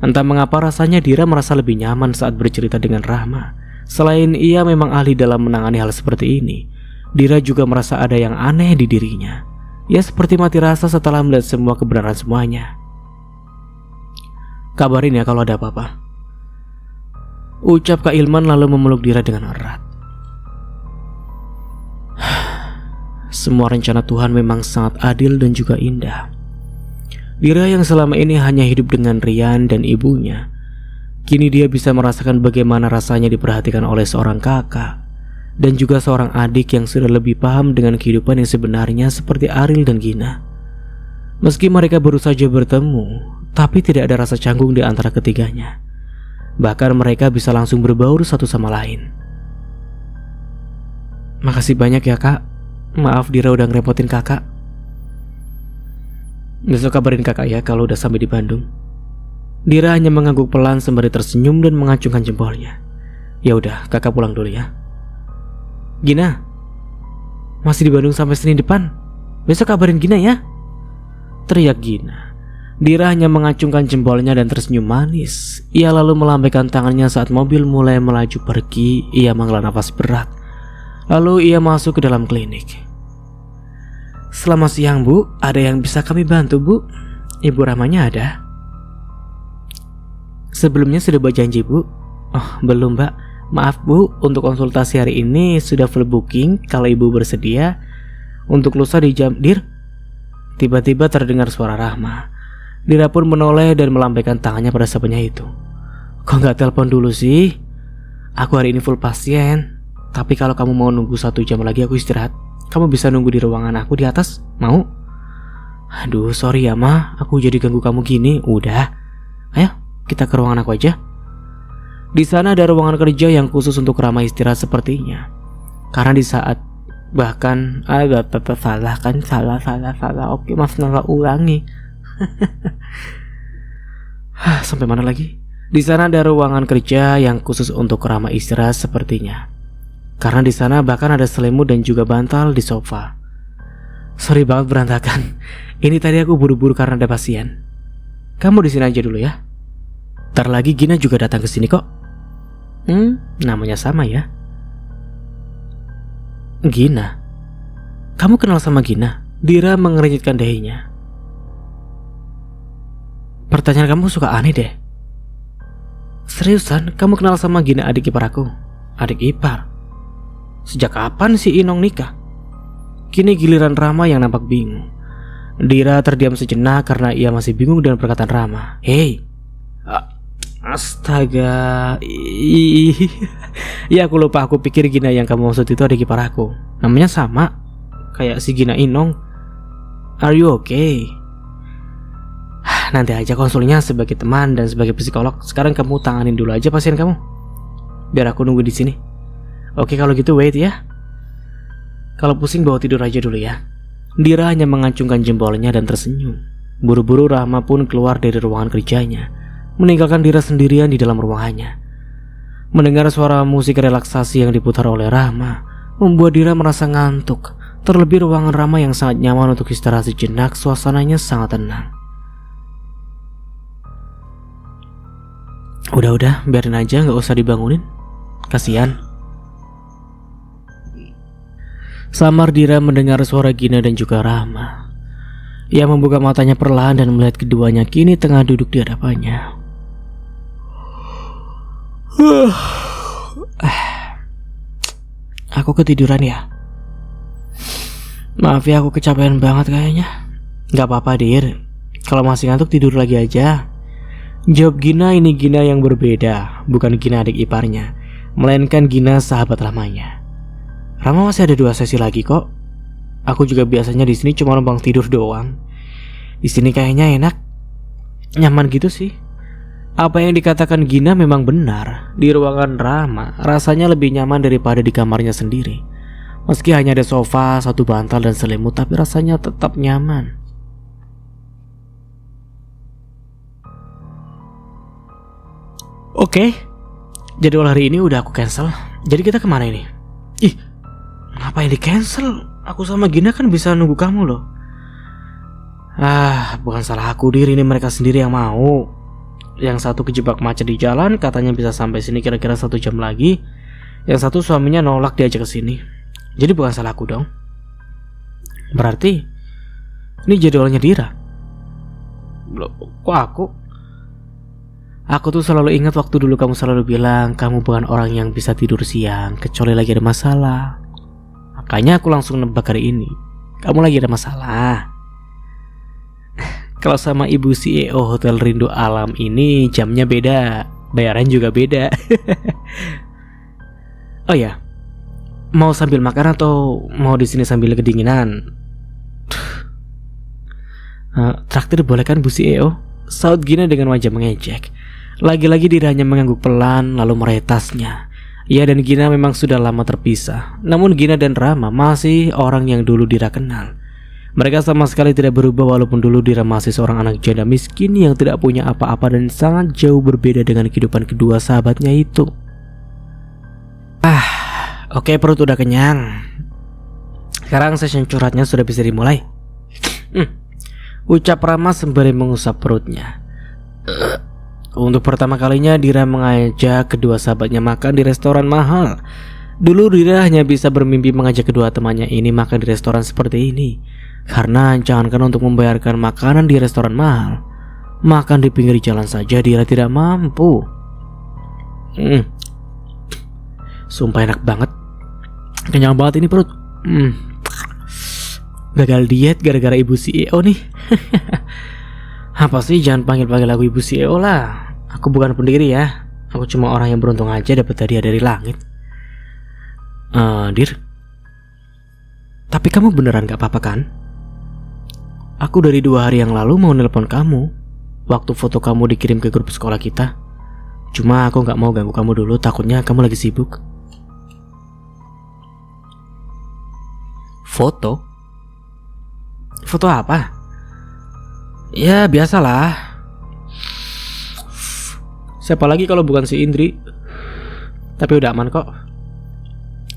A: Entah mengapa rasanya Dira merasa lebih nyaman saat bercerita dengan Rahma. Selain ia memang ahli dalam menangani hal seperti ini, Dira juga merasa ada yang aneh di dirinya. Ia seperti mati rasa setelah melihat semua kebenaran semuanya. "Kabarin ya kalau ada apa-apa," ucap Kak Ilman lalu memeluk Dira dengan erat. Semua rencana Tuhan memang sangat adil dan juga indah. Dira yang selama ini hanya hidup dengan Rian dan ibunya, kini dia bisa merasakan bagaimana rasanya diperhatikan oleh seorang kakak dan juga seorang adik yang sudah lebih paham dengan kehidupan yang sebenarnya seperti Aril dan Gina. Meski mereka baru saja bertemu, tapi tidak ada rasa canggung di antara ketiganya. Bahkan mereka bisa langsung berbaur satu sama lain. "Makasih banyak ya kak. Maaf Dira udah ngerepotin kakak. Besok kabarin kakak ya kalau udah sampai di Bandung." Dira hanya mengangguk pelan sembari tersenyum dan mengacungkan jempolnya. "Ya udah, kakak pulang dulu ya." "Gina, masih di Bandung sampai Senin depan. Besok kabarin Gina ya," teriak Gina. Dira hanya mengacungkan jempolnya dan tersenyum manis. Ia lalu melambaikan tangannya saat mobil mulai melaju pergi. Ia menghela nafas berat. Lalu ia masuk ke dalam klinik. "Selamat siang Bu, ada yang bisa kami bantu Bu? Ibu Rahmanya ada?" "Sebelumnya sudah buat janji Bu." "Oh belum Mbak, maaf Bu, untuk konsultasi hari ini sudah full booking. Kalau Ibu bersedia untuk lusa di jam..." "Dir." Tiba-tiba terdengar suara Rahma. Dira pun menoleh dan melambaikan tangannya pada sapanya itu. "Kok gak telepon dulu sih? Aku hari ini full pasien. Tapi kalau kamu mau nunggu 1 jam lagi aku istirahat, kamu bisa nunggu di ruangan aku di atas, mau?" "Aduh sorry ya Ma, aku jadi ganggu kamu gini." "Udah, ayo kita ke ruangan aku aja." Di sana ada ruangan kerja yang khusus untuk ramah istirahat sepertinya. Karena di saat bahkan ada salah. Oke maaf, nolak ulangi. Sampai mana lagi? Di sana ada ruangan kerja yang khusus untuk ramah istirahat sepertinya. Karena di sana bahkan ada selimut dan juga bantal di sofa. Sorry banget berantakan. Ini tadi aku buru-buru karena ada pasien. Kamu di sini aja dulu ya. Ntar lagi Gina juga datang ke sini kok. Namanya sama ya. Gina? Kamu kenal sama Gina? Dira mengernyitkan dahinya. Pertanyaan kamu suka aneh deh. Seriusan, kamu kenal sama Gina, adik ipar aku? Adik ipar? Sejak kapan si Inong nikah? Kini giliran Rama yang nampak bingung. Dira terdiam sejenak karena ia masih bingung dengan perkataan Rama. "Hei, astaga, ya aku lupa, aku pikir Gina yang kamu maksud itu adik ipar aku. Namanya sama, kayak si Gina Inong. Are you okay? Nanti aja konsulnya sebagai teman dan sebagai psikolog. Sekarang kamu tanganin dulu aja pasien kamu, biar aku nunggu di sini. Oke kalau gitu wait ya. Kalau pusing bawa tidur aja dulu ya." Dira hanya mengacungkan jempolnya dan tersenyum. Buru-buru Rahma pun keluar dari ruangan kerjanya, meninggalkan Dira sendirian di dalam ruangannya. Mendengar suara musik relaksasi yang diputar oleh Rahma membuat Dira merasa ngantuk. Terlebih ruangan Rahma yang sangat nyaman untuk istirahat sejenak, suasananya sangat tenang. Udah, biarin aja, gak usah dibangunin. Kasian. Samar Dira mendengar suara Gina dan juga Rahma. Ia membuka matanya perlahan dan melihat keduanya kini tengah duduk di hadapannya. Aku ketiduran ya. Maaf ya, aku kecapean banget kayaknya. Gak apa-apa Dir, kalau masih ngantuk tidur lagi aja. Jawab Gina. Ini Gina yang berbeda, bukan Gina adik iparnya, melainkan Gina sahabat lamanya. Rama masih ada 2 sesi lagi kok. Aku juga biasanya di sini cuma numpang tidur doang. Di sini kayaknya enak, nyaman gitu sih. Apa yang dikatakan Gina memang benar. Di ruangan Rama rasanya lebih nyaman daripada di kamarnya sendiri. Meski hanya ada sofa, 1 bantal dan selimut, tapi rasanya tetap nyaman. Oke, jadwal hari ini udah aku cancel. Jadi kita kemana ini? Ih, ngapain di cancel? Aku sama Gina kan bisa nunggu kamu loh. Bukan salah aku Dir, ini mereka sendiri yang mau. Yang satu kejebak macet di jalan, katanya bisa sampai sini kira-kira 1 jam lagi. Yang satu suaminya nolak diajak ke sini. Jadi bukan salahku dong. Berarti ini jadwalnya Dira. Loh, kok aku? Aku tuh selalu ingat waktu dulu kamu selalu bilang kamu bukan orang yang bisa tidur siang kecuali lagi ada masalah. Makanya aku langsung nebak hari ini kamu lagi ada masalah. Kalau sama ibu CEO Hotel Rindu Alam ini jamnya beda, bayaran juga beda. Oh ya, mau sambil makan atau mau di sini sambil kedinginan? Traktir boleh kan Bu CEO? Saut Gina dengan wajah mengejek. Lagi-lagi Dira hanya mengangguk pelan lalu meretasnya. Ia dan Gina memang sudah lama terpisah. Namun Gina dan Rama masih orang yang dulu Dira kenal. Mereka sama sekali tidak berubah walaupun dulu Dira masih seorang anak janda miskin yang tidak punya apa-apa dan sangat jauh berbeda dengan kehidupan kedua sahabatnya itu. Oke, perut udah kenyang. Sekarang session curhatnya sudah bisa dimulai. Ucap Rama sembari mengusap perutnya. Untuk pertama kalinya Dira mengajak kedua sahabatnya makan di restoran mahal. Dulu Dira hanya bisa bermimpi mengajak kedua temannya ini makan di restoran seperti ini. Karena jangankan untuk membayarkan makanan di restoran mahal, makan di pinggir jalan saja Dira tidak mampu. Sumpah enak banget. Kenyang banget ini perut. Gagal diet gara-gara ibu CEO nih. Apa sih, jangan panggil-panggil aku ibu CEO lah. Aku bukan pendiri ya. Aku cuma orang yang beruntung aja dapat hadiah dari langit. Dir, tapi kamu beneran gak apa-apa kan? Aku dari 2 hari yang lalu mau nelpon kamu waktu foto kamu dikirim ke grup sekolah kita. Cuma aku gak mau ganggu kamu dulu, takutnya kamu lagi sibuk. Foto? Foto apa? Ya biasalah. Siapa lagi kalau bukan si Indri? Tapi udah aman kok.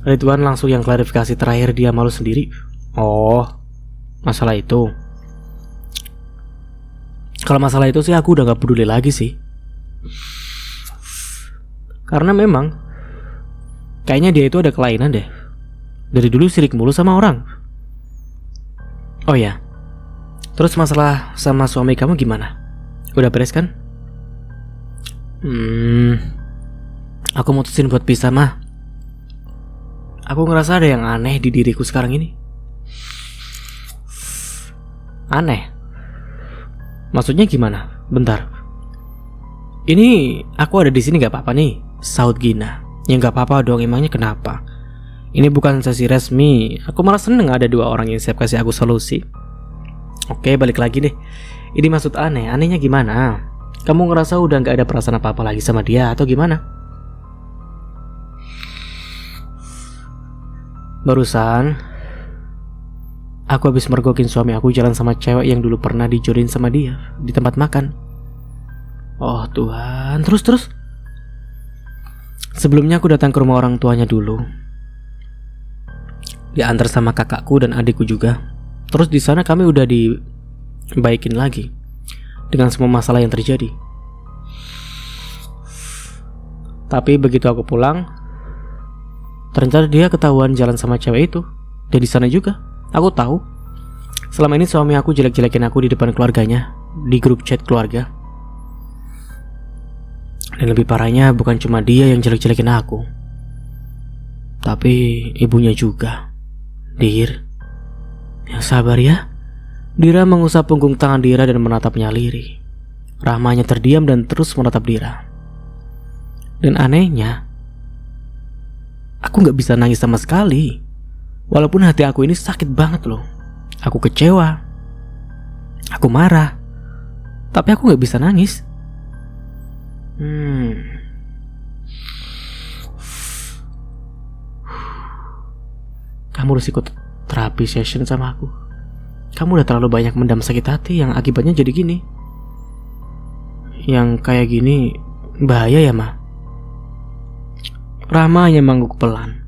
A: Ridwan langsung yang klarifikasi terakhir, dia malu sendiri. Oh, masalah itu. Kalau masalah itu sih aku udah gak peduli lagi sih. Karena memang kayaknya dia itu ada kelainan deh. Dari dulu sirik mulu sama orang. Oh ya, terus masalah sama suami kamu gimana? Udah beres kan? Aku mutusin buat pisah mah. Aku ngerasa ada yang aneh di diriku sekarang ini. Aneh? Maksudnya gimana? Bentar. Ini aku ada di sini gak apa-apa nih, saut Gina. Ya gak apa-apa dong, emangnya kenapa? Ini bukan sesi resmi. Aku malah seneng ada 2 orang yang siap kasih aku solusi. Oke, balik lagi deh. Ini maksud aneh, anehnya gimana? Kamu ngerasa udah gak ada perasaan apa-apa lagi sama dia atau gimana? Barusan aku habis mergokin suami aku jalan sama cewek yang dulu pernah dijodohin sama dia di tempat makan. Oh Tuhan, terus? Sebelumnya aku datang ke rumah orang tuanya dulu. Diantar sama kakakku dan adikku juga. Terus di sana kami udah dibaikin lagi dengan semua masalah yang terjadi. Tapi begitu aku pulang, ternyata dia ketahuan jalan sama cewek itu. Dan di sana juga aku tahu selama ini suami aku jelek-jelekin aku di depan keluarganya, di grup chat keluarga. Dan lebih parahnya bukan cuma dia yang jelek-jelekin aku, tapi ibunya juga. Dir, yang sabar ya. Dira mengusap punggung tangan Dira dan menatapnya lirih. Rahmanya terdiam dan terus menatap Dira. Dan anehnya, aku gak bisa nangis sama sekali. Walaupun hati aku ini sakit banget loh. Aku kecewa, aku marah, tapi aku gak bisa nangis. Kamu harus ikut terapi session sama aku. Kamu udah terlalu banyak mendam sakit hati yang akibatnya jadi gini. Yang kayak gini bahaya ya, Ma? Rama hanya mengangguk pelan.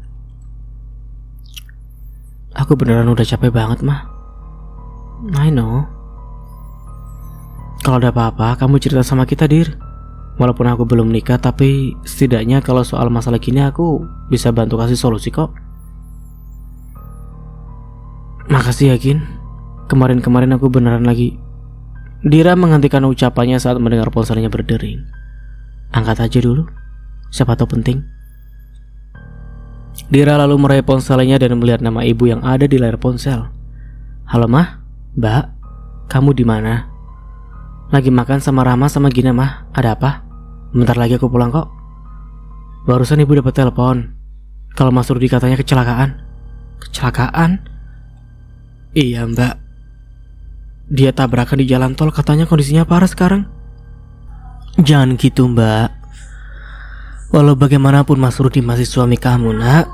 A: Aku beneran udah capek banget, Ma. I know. Kalau ada apa-apa, kamu cerita sama kita, Dir. Walaupun aku belum nikah, tapi setidaknya kalau soal masalah gini aku bisa bantu kasih solusi kok. Makasih ya Gin. Kemarin-kemarin aku beneran lagi. Dira menghentikan ucapannya saat mendengar ponselnya berdering. Angkat aja dulu, siapa tahu penting. Dira lalu meraih ponselnya dan melihat nama ibu yang ada di layar ponsel. Halo Mah, Mbak, kamu di mana? Lagi makan sama Rama sama Gina Mah, ada apa? Bentar lagi aku pulang kok. Barusan ibu dapat telepon kalau Mas Rudi katanya kecelakaan. Kecelakaan? Iya Mbak, dia tabrakan di jalan tol, katanya kondisinya parah sekarang. Jangan gitu Mbak, walau bagaimanapun Mas Rudi masih suami kamu nak.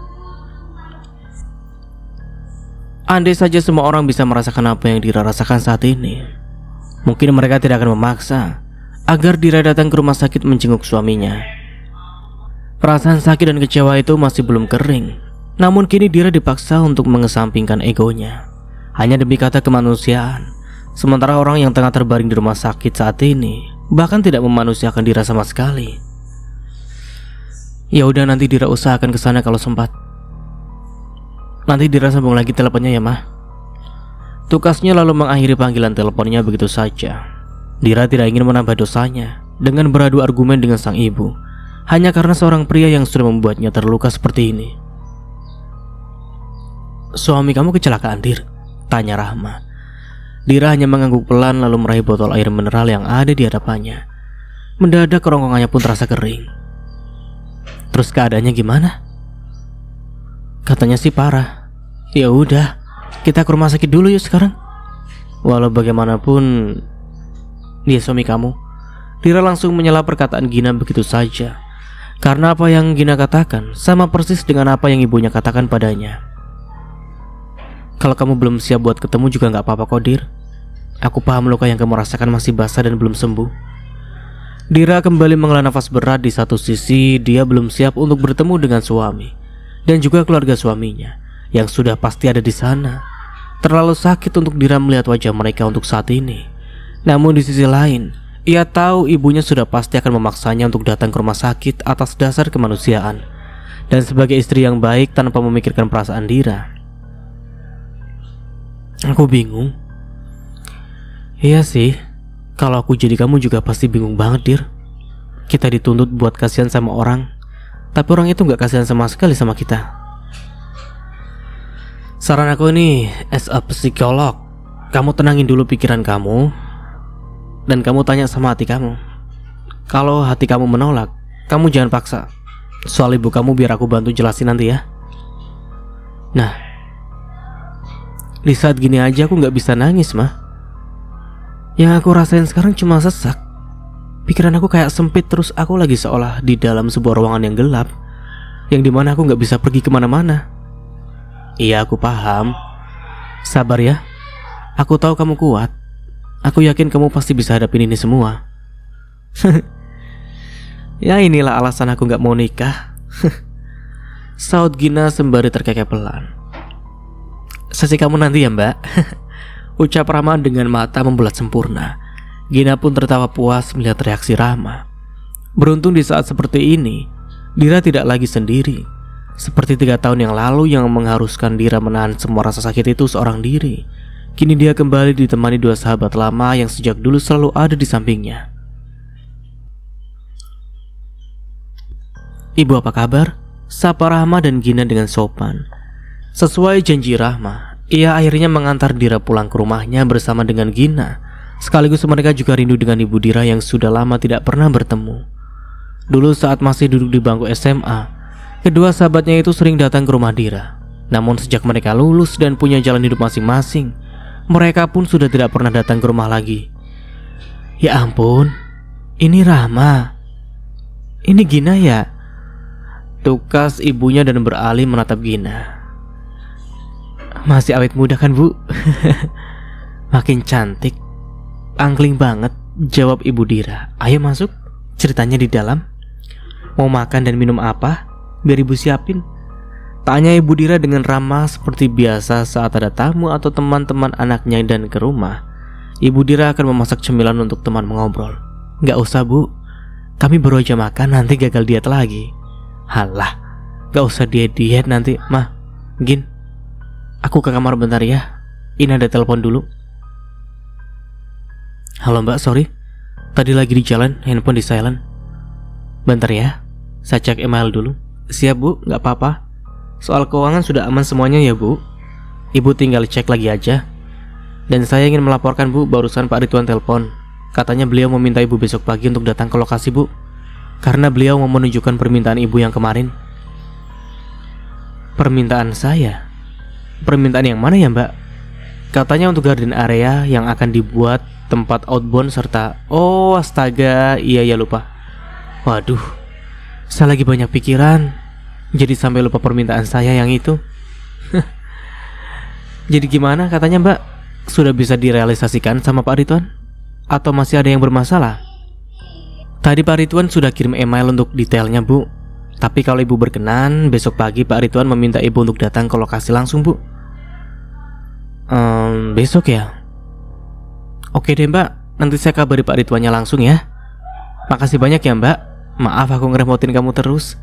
A: Andai saja semua orang bisa merasakan apa yang Dira rasakan saat ini, mungkin mereka tidak akan memaksa agar Dira datang ke rumah sakit menjenguk suaminya. Perasaan sakit dan kecewa itu masih belum kering. Namun kini Dira dipaksa untuk mengesampingkan egonya hanya demi kata kemanusiaan. Sementara orang yang tengah terbaring di rumah sakit saat ini bahkan tidak memanusiakan Dira sama sekali. Ya udah, nanti Dira usahakan ke sana kalau sempat. Nanti Dira sambung lagi teleponnya ya Mah. Tukasnya lalu mengakhiri panggilan teleponnya begitu saja. Dira tidak ingin menambah dosanya dengan beradu argumen dengan sang ibu hanya karena seorang pria yang sudah membuatnya terluka seperti ini. Suami kamu kecelakaan Dir? Tanya Rahma. Dira hanya mengangguk pelan lalu meraih botol air mineral yang ada di hadapannya. Mendadak kerongkongannya pun terasa kering. Terus keadaannya gimana? Katanya sih parah. Ya udah, kita ke rumah sakit dulu yuk sekarang. Walau bagaimanapun dia suami kamu. Dira langsung menyela perkataan Gina begitu saja, karena apa yang Gina katakan sama persis dengan apa yang ibunya katakan padanya. Kalau kamu belum siap buat ketemu juga gak apa-apa kok Dir. Aku paham luka yang kamu rasakan masih basah dan belum sembuh. Dira kembali menghela nafas berat. Di satu sisi dia belum siap untuk bertemu dengan suami dan juga keluarga suaminya yang sudah pasti ada di sana. Terlalu sakit untuk Dira melihat wajah mereka untuk saat ini. Namun di sisi lain, ia tahu ibunya sudah pasti akan memaksanya untuk datang ke rumah sakit atas dasar kemanusiaan dan sebagai istri yang baik tanpa memikirkan perasaan Dira. Aku bingung. Iya sih, kalau aku jadi kamu juga pasti bingung banget Dir. Kita dituntut buat kasihan sama orang, tapi orang itu gak kasihan sama sekali sama kita. Saran aku ini as a psikolog, kamu tenangin dulu pikiran kamu dan kamu tanya sama hati kamu. Kalau hati kamu menolak, kamu jangan paksa. Soal ibu kamu biar aku bantu jelasin nanti ya. Nah, di saat gini aja aku gak bisa nangis Mah. Yang aku rasain sekarang cuma sesak. Pikiran aku kayak sempit, terus aku lagi seolah di dalam sebuah ruangan yang gelap, yang dimana aku gak bisa pergi kemana-mana. Iya aku paham. Sabar ya. Aku tahu kamu kuat. Aku yakin kamu pasti bisa hadapin ini semua. Ya inilah alasan aku gak mau nikah. Saut Gina sembari terkekeh pelan. Sesi kamu nanti ya Mbak. Ucap Rama dengan mata membulat sempurna. Gina pun tertawa puas melihat reaksi Rama. Beruntung di saat seperti ini Dira tidak lagi sendiri. Seperti 3 tahun yang lalu yang mengharuskan Dira menahan semua rasa sakit itu seorang diri, kini dia kembali ditemani 2 sahabat lama yang sejak dulu selalu ada di sampingnya. Ibu apa kabar? Sapa Rahma dan Gina dengan sopan. Sesuai janji Rahma, ia akhirnya mengantar Dira pulang ke rumahnya bersama dengan Gina. Sekaligus mereka juga rindu dengan ibu Dira yang sudah lama tidak pernah bertemu. Dulu saat masih duduk di bangku SMA, kedua sahabatnya itu sering datang ke rumah Dira. Namun sejak mereka lulus dan punya jalan hidup masing-masing, mereka pun sudah tidak pernah datang ke rumah lagi. Ya ampun, ini Rahma. Ini Gina ya? Tukas ibunya dan beralih menatap Gina. Masih awet muda kan Bu? Makin cantik. Angling banget, jawab ibu Dira. Ayo masuk, ceritanya di dalam. Mau makan dan minum apa? Biar ibu siapin. Tanya ibu Dira dengan ramah seperti biasa saat ada tamu atau teman-teman anaknya dan ke rumah. Ibu Dira akan memasak cemilan untuk teman mengobrol. Gak usah Bu, Kami baru aja makan, nanti gagal diet lagi. Halah, gak usah diet-diet nanti. Mah, Gin, aku ke kamar bentar ya. Ini ada telepon dulu. Halo mbak, sorry, tadi lagi di jalan, handphone di silent. Bentar ya, saya cek email dulu. Siap bu, gak apa-apa. Soal keuangan sudah aman semuanya ya bu. Ibu tinggal cek lagi aja. Dan saya ingin melaporkan bu, barusan Pak Ridwan telepon. Katanya beliau meminta ibu besok pagi untuk datang ke lokasi bu, karena beliau mau menunjukkan permintaan ibu yang kemarin. Permintaan saya? Permintaan yang mana ya mbak? Katanya untuk garden area yang akan dibuat tempat outbound serta... Oh astaga, iya ya lupa. Waduh, saya lagi banyak pikiran, jadi sampai lupa permintaan saya yang itu. Jadi gimana katanya mbak? Sudah bisa direalisasikan sama Pak Ridwan? Atau masih ada yang bermasalah? Tadi Pak Ridwan sudah kirim email untuk detailnya bu. Tapi kalau ibu berkenan, besok pagi Pak Ridwan meminta ibu untuk datang ke lokasi langsung bu. Besok ya? Oke deh mbak, nanti saya kabari Pak Ridwannya langsung ya. Makasih banyak ya mbak. Maaf aku ngerepotin kamu terus.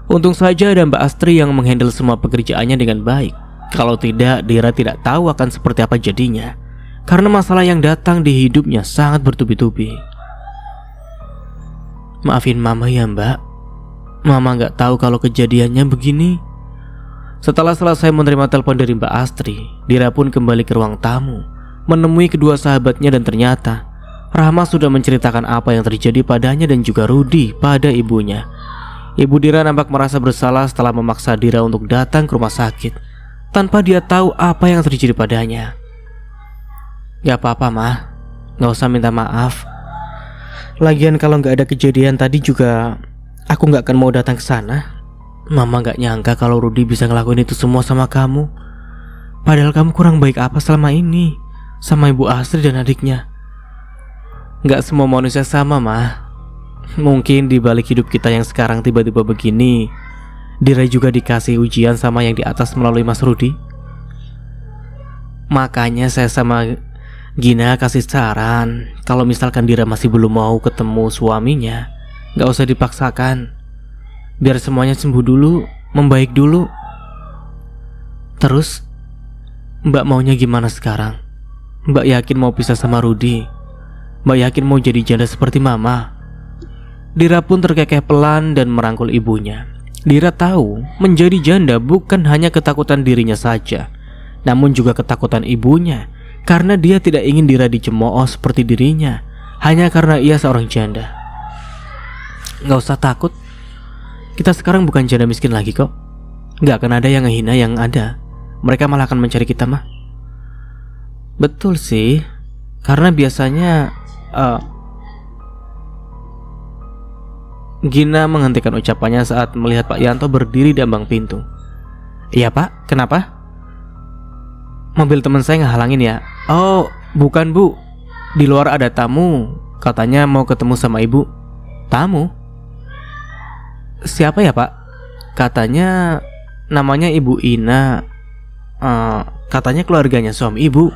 A: Untung saja ada Mbak Astri yang menghandle semua pekerjaannya dengan baik. Kalau tidak, Dira tidak tahu akan seperti apa jadinya, karena masalah yang datang di hidupnya sangat bertubi-tubi. Maafin mama ya mbak. Mama gak tahu kalau kejadiannya begini. Setelah selesai menerima telepon dari Mbak Astri, Dira pun kembali ke ruang tamu, menemui kedua sahabatnya dan ternyata Rahma sudah menceritakan apa yang terjadi padanya dan juga Rudi pada ibunya. Ibu Dira nampak merasa bersalah setelah memaksa Dira untuk datang ke rumah sakit tanpa dia tahu apa yang terjadi padanya. Gak apa-apa mah, gak usah minta maaf. Lagian kalau gak ada kejadian tadi juga aku gak akan mau datang ke sana. Mama gak nyangka kalau Rudi bisa ngelakuin itu semua sama kamu. Padahal kamu kurang baik apa selama ini sama Ibu Astri dan adiknya. Gak semua manusia sama mah. Mungkin di balik hidup kita yang sekarang tiba-tiba begini, Dira juga dikasih ujian sama yang di atas melalui Mas Rudi. Makanya saya sama Gina kasih saran, kalau misalkan Dira masih belum mau ketemu suaminya, gak usah dipaksakan. Biar semuanya sembuh dulu, membaik dulu. Terus Mbak maunya gimana sekarang? Mbak yakin mau pisah sama Rudi? Mbak yakin mau jadi janda seperti mama? Dira pun terkekeh pelan dan merangkul ibunya. Dira tahu menjadi janda bukan hanya ketakutan dirinya saja, namun juga ketakutan ibunya, karena dia tidak ingin Dira dicemooh seperti dirinya hanya karena ia seorang janda. Gak usah takut, kita sekarang bukan janda miskin lagi kok. Gak akan ada yang ngehina, yang ada mereka malah akan mencari kita mah. Betul sih, karena biasanya Gina menghentikan ucapannya saat melihat Pak Yanto berdiri di ambang pintu. Iya pak, kenapa? Mobil teman saya ngehalangin ya. Oh bukan bu, di luar ada tamu, katanya mau ketemu sama ibu. Tamu? Siapa ya pak? Katanya namanya Ibu Ina. Katanya keluarganya suami ibu.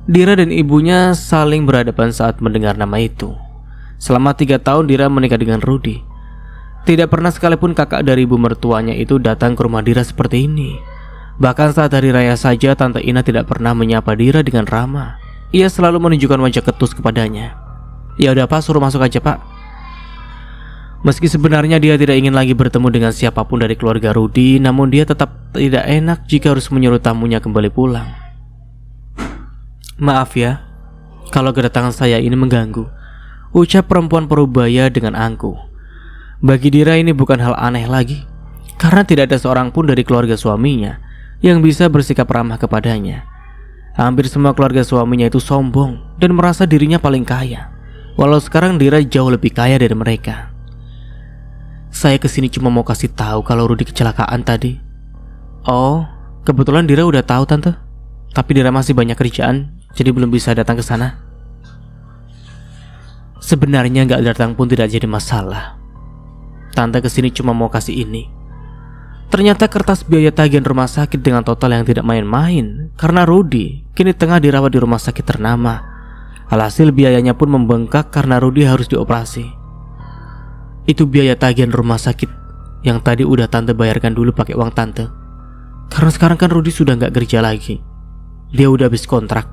A: Dira dan ibunya saling berhadapan saat mendengar nama itu. Selama 3 tahun Dira menikah dengan Rudi. Tidak pernah sekalipun kakak dari ibu mertuanya itu datang ke rumah Dira seperti ini. Bahkan saat hari raya saja Tante Ina tidak pernah menyapa Dira dengan ramah. Ia selalu menunjukkan wajah ketus kepadanya. Ya udah pak, suruh masuk aja pak. Meski sebenarnya dia tidak ingin lagi bertemu dengan siapapun dari keluarga Rudi, namun dia tetap tidak enak jika harus menyuruh tamunya kembali pulang. Maaf ya, kalau kedatangan saya ini mengganggu, ucap perempuan parubaya dengan angkuh. Bagi Dira ini bukan hal aneh lagi, karena tidak ada seorang pun dari keluarga suaminya yang bisa bersikap ramah kepadanya. Hampir semua keluarga suaminya itu sombong dan merasa dirinya paling kaya, walau sekarang Dira jauh lebih kaya dari mereka. Saya kesini cuma mau kasih tahu kalau Rudi kecelakaan tadi. Oh, kebetulan Dira udah tahu tante, tapi Dira masih banyak kerjaan, jadi belum bisa datang ke sana. Sebenarnya nggak datang pun tidak jadi masalah. Tante kesini cuma mau kasih ini. Ternyata kertas biaya tagihan rumah sakit dengan total yang tidak main-main, karena Rudi kini tengah dirawat di rumah sakit ternama. Alhasil biayanya pun membengkak karena Rudi harus dioperasi. Itu biaya tagihan rumah sakit yang tadi udah tante bayarkan dulu pakai uang tante. Karena sekarang kan Rudy sudah gak kerja lagi. Dia udah habis kontrak,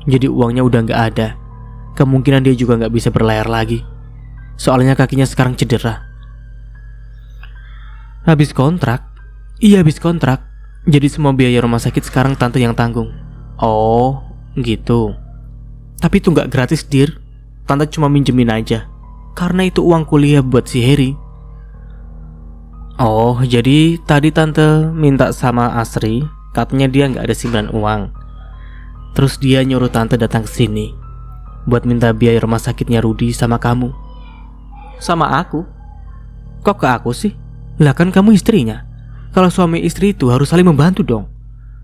A: jadi uangnya udah gak ada. Kemungkinan dia juga gak bisa berlayar lagi, soalnya kakinya sekarang cedera. Habis kontrak? Iya habis kontrak. Jadi semua biaya rumah sakit sekarang tante yang tanggung. Oh gitu. Tapi itu gak gratis dir. Tante cuma minjemin aja, karena itu uang kuliah buat si Harry. Oh, jadi tadi tante minta sama Asri, katanya dia gak ada simpanan uang. Terus dia nyuruh tante datang ke sini buat minta biaya rumah sakitnya Rudy sama kamu. Sama aku? Kok ke aku sih? Lah kan kamu istrinya. Kalau suami istri itu harus saling membantu dong.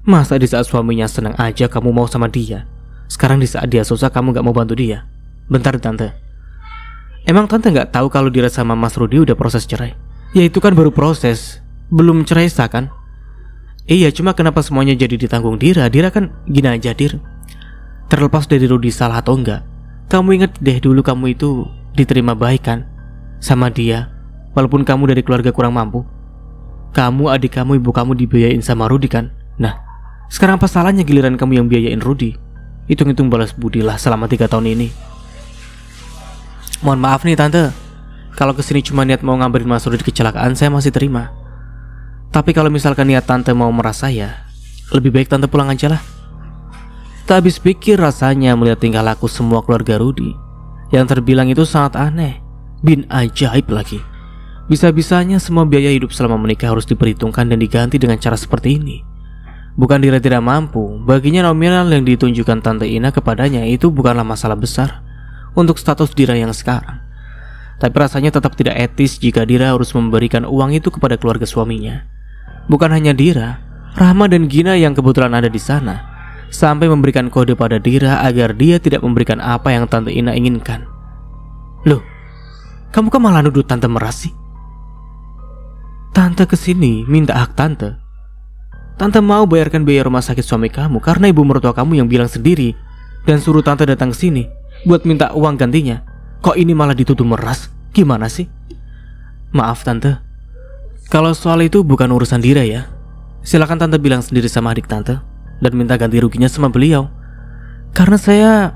A: Masa di saat suaminya senang aja kamu mau sama dia, sekarang di saat dia susah kamu gak mau bantu dia? Bentar tante, emang tante gak tahu kalau Dira sama Mas Rudy udah proses cerai? Ya itu kan baru proses, belum cerai sah kan? Iya, cuma kenapa semuanya jadi ditanggung Dira? Dira kan gini aja Dir, terlepas dari Rudy salah atau enggak, kamu inget deh dulu kamu itu diterima baik kan sama dia, walaupun kamu dari keluarga kurang mampu. Kamu, adik kamu, ibu kamu dibiayain sama Rudy kan? Nah, sekarang apa salahnya giliran kamu yang biayain Rudy? Hitung-hitung balas budi lah selama 3 tahun ini. Mohon maaf nih tante, kalau kesini cuma niat mau ngambilin Mas Rudy kecelakaan, saya masih terima. Tapi kalau misalkan niat tante mau meras saya, lebih baik tante pulang aja lah. Tak habis pikir rasanya melihat tingkah laku semua keluarga Rudy, yang terbilang itu sangat aneh, bin ajaib lagi. Bisa-bisanya semua biaya hidup selama menikah harus diperhitungkan dan diganti dengan cara seperti ini. Bukan Dira tidak mampu, baginya nominal yang ditunjukkan Tante Ina kepadanya itu bukanlah masalah besar untuk status Dira yang sekarang. Tapi rasanya tetap tidak etis jika Dira harus memberikan uang itu kepada keluarga suaminya. Bukan hanya Dira, Rahma dan Gina yang kebetulan ada di sana sampai memberikan kode pada Dira agar dia tidak memberikan apa yang Tante Ina inginkan. Loh, kamu kok malah nuduh Tante meras sih? Tante kesini minta hak Tante. Tante mau bayarkan biaya rumah sakit suami kamu karena ibu mertua kamu yang bilang sendiri dan suruh Tante datang ke sini buat minta uang gantinya. Kok ini malah dituduh meras? Gimana sih? Maaf Tante, kalau soal itu bukan urusan Dira ya. Silakan Tante bilang sendiri sama adik Tante dan minta ganti ruginya sama beliau. Karena saya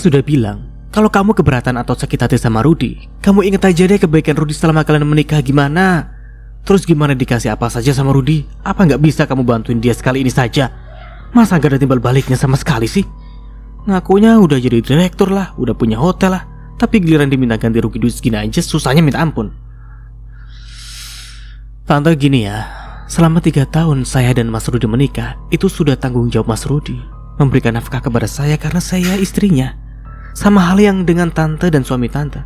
A: sudah bilang, kalau kamu keberatan atau sakit hati sama Rudy, kamu ingat aja deh kebaikan Rudy selama kalian menikah gimana. Terus gimana dikasih apa saja sama Rudy? Apa gak bisa kamu bantuin dia sekali ini saja? Masa gak ada timbal baliknya sama sekali sih? Ngakunya udah jadi direktur lah, udah punya hotel lah, tapi giliran diminta ganti rugi duit segini aja susahnya minta ampun. Tante gini ya, selama 3 tahun saya dan Mas Rudy menikah, itu sudah tanggung jawab Mas Rudy memberikan nafkah kepada saya karena saya istrinya. Sama hal yang dengan Tante dan suami Tante.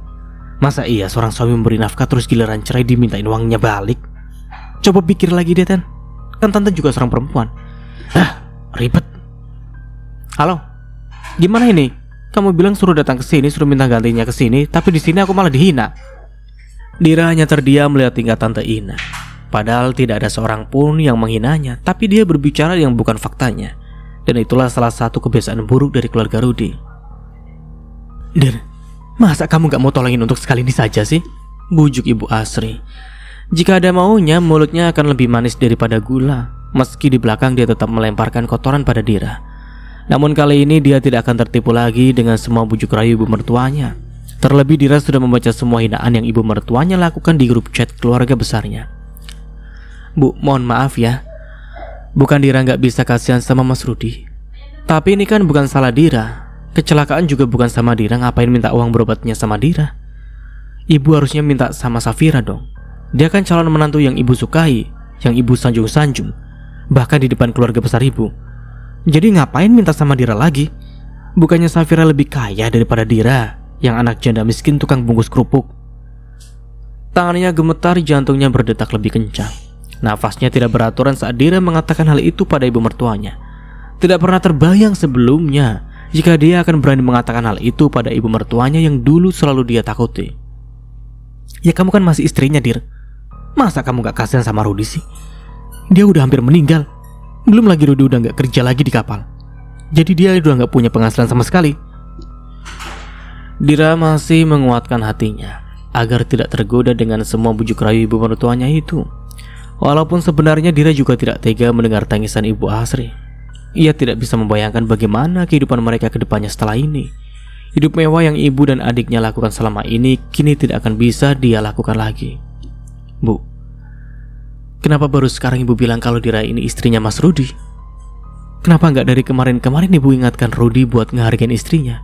A: Masa iya seorang suami memberi nafkah terus giliran cerai dimintain uangnya balik? Coba pikir lagi deh Tan, kan Tante juga seorang perempuan. Ribet. Halo, gimana ini? Kamu bilang suruh datang ke sini, suruh minta gantinya ke sini, tapi di sini aku malah dihina. Dira hanya terdiam melihat tingkah Tante Ina. Padahal tidak ada seorang pun yang menghinanya, tapi dia berbicara yang bukan faktanya. Dan itulah salah satu kebiasaan buruk dari keluarga Rudy. Dir, masa kamu gak mau tolongin untuk sekali ini saja sih? Bujuk Ibu Asri. Jika ada maunya, mulutnya akan lebih manis daripada gula. Meski di belakang dia tetap melemparkan kotoran pada Dira. Namun kali ini dia tidak akan tertipu lagi dengan semua bujuk rayu ibu mertuanya. Terlebih Dira sudah membaca semua hinaan yang ibu mertuanya lakukan di grup chat keluarga besarnya. Bu, mohon maaf ya, bukan Dira gak bisa kasihan sama Mas Rudy, tapi ini kan bukan salah Dira. Kecelakaan juga bukan sama Dira, ngapain minta uang berobatnya sama Dira? Ibu harusnya minta sama Safira dong. Dia kan calon menantu yang ibu sukai, yang ibu sanjung-sanjung, bahkan di depan keluarga besar ibu. Jadi ngapain minta sama Dira lagi? Bukannya Safira lebih kaya daripada Dira, yang anak janda miskin tukang bungkus kerupuk? Tangannya gemetar, jantungnya berdetak lebih kencang. Nafasnya tidak beraturan saat Dira mengatakan hal itu pada ibu mertuanya. Tidak pernah terbayang sebelumnya jika dia akan berani mengatakan hal itu pada ibu mertuanya yang dulu selalu dia takuti. Ya kamu kan masih istrinya Dir, masa kamu gak kasihan sama Rudy sih? Dia udah hampir meninggal, belum lagi Rudy udah gak kerja lagi di kapal. Jadi dia udah gak punya penghasilan sama sekali. Dira masih menguatkan hatinya. agar tidak tergoda dengan semua bujuk rayu ibu mertuanya itu. Walaupun sebenarnya Dira juga tidak tega mendengar tangisan Ibu Asri. Ia tidak bisa membayangkan bagaimana kehidupan mereka ke depannya setelah ini. Hidup mewah yang ibu dan adiknya lakukan selama ini kini tidak akan bisa dia lakukan lagi. Bu, kenapa baru sekarang ibu bilang kalau Dira ini istrinya Mas Rudi? Kenapa nggak dari kemarin-kemarin ibu ingatkan Rudi buat ngehargain istrinya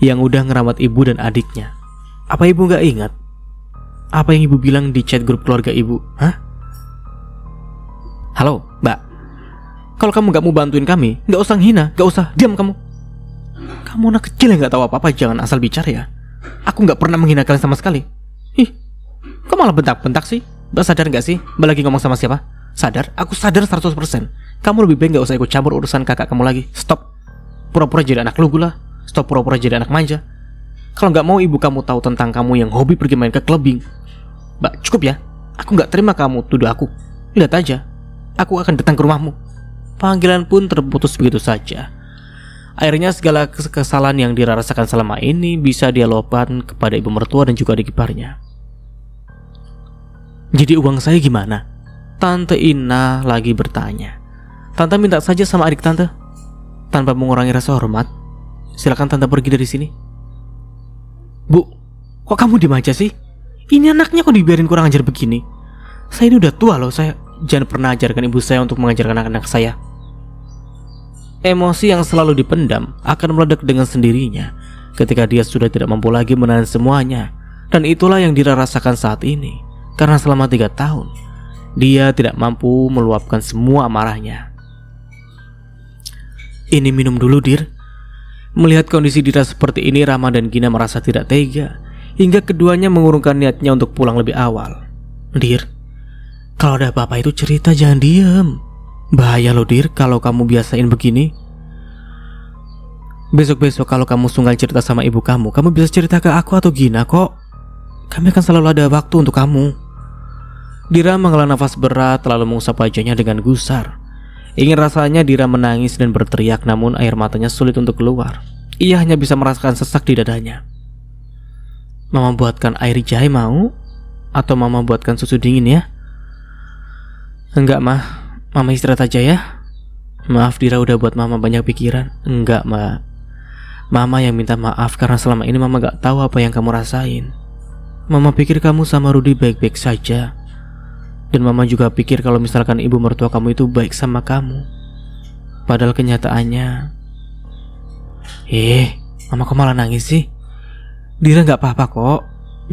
A: yang udah ngerawat ibu dan adiknya? Apa ibu nggak ingat apa yang ibu bilang di chat grup keluarga ibu? Hah? Halo, Mbak. Kalau kamu gak mau bantuin kami, gak usah nghina, gak usah, diam kamu. Kamu anak kecil yang gak tahu apa-apa, jangan asal bicara ya. Aku gak pernah menghina kalian sama sekali. Ih, kok malah bentak-bentak sih? Mbak sadar gak sih, Mbak lagi ngomong sama siapa? Sadar? Aku sadar 100%. Kamu lebih baik gak usah ikut campur urusan kakak kamu lagi. Stop. Pura-pura jadi anak lugu lah. Stop pura-pura jadi anak manja. Kalau gak mau ibu kamu tahu tentang kamu yang hobi pergi main ke clubbing. Mbak, cukup ya. Aku gak terima kamu tuduh aku. Lihat aja, aku akan datang ke rumahmu. Panggilan pun terputus begitu saja. Akhirnya segala kesalahan yang Dira rasakan selama ini bisa dia luapkan kepada ibu mertua dan juga adik iparnya. Jadi uang saya gimana? Tante Ina lagi bertanya. Tante minta saja sama adik tante. Tanpa mengurangi rasa hormat, silakan tante pergi dari sini. Bu, kok kamu diem aja sih? Ini anaknya kok dibiarin kurang ajar begini? Saya ini udah tua loh, saya jangan pernah ajarkan ibu saya untuk mengajarkan anak-anak saya. Emosi yang selalu dipendam akan meledak dengan sendirinya ketika dia sudah tidak mampu lagi menahan semuanya. Dan itulah yang Dira rasakan saat ini. Karena selama 3 tahun dia tidak mampu meluapkan semua amarahnya. Ini minum dulu, Dir. Melihat kondisi Dira seperti ini, Rama dan Gina merasa tidak tega, hingga keduanya mengurungkan niatnya untuk pulang lebih awal. Dir, kalau ada apa-apa itu cerita, jangan diem. Bahaya loh, Dir, kalau kamu biasain begini. Besok-besok kalau kamu sungkan cerita sama ibu kamu bisa cerita ke aku atau Gina kok. Kami akan selalu ada waktu untuk kamu. Dira menghela nafas berat lalu mengusap wajahnya dengan gusar. Ingin rasanya Dira menangis dan berteriak, namun air matanya sulit untuk keluar. Ia hanya bisa merasakan sesak di dadanya. Mama buatkan air jahe mau? Atau mama buatkan susu dingin ya? Enggak, mah. Mama istirahat aja ya. Maaf, Dira udah buat mama banyak pikiran. Enggak, Mbak. Mama yang minta maaf karena selama ini mama gak tahu apa yang kamu rasain. Mama pikir kamu sama Rudi baik-baik saja. Dan mama juga pikir kalau misalkan ibu mertua kamu itu baik sama kamu. Padahal kenyataannya... Mama kok malah nangis sih? Dira gak apa-apa kok.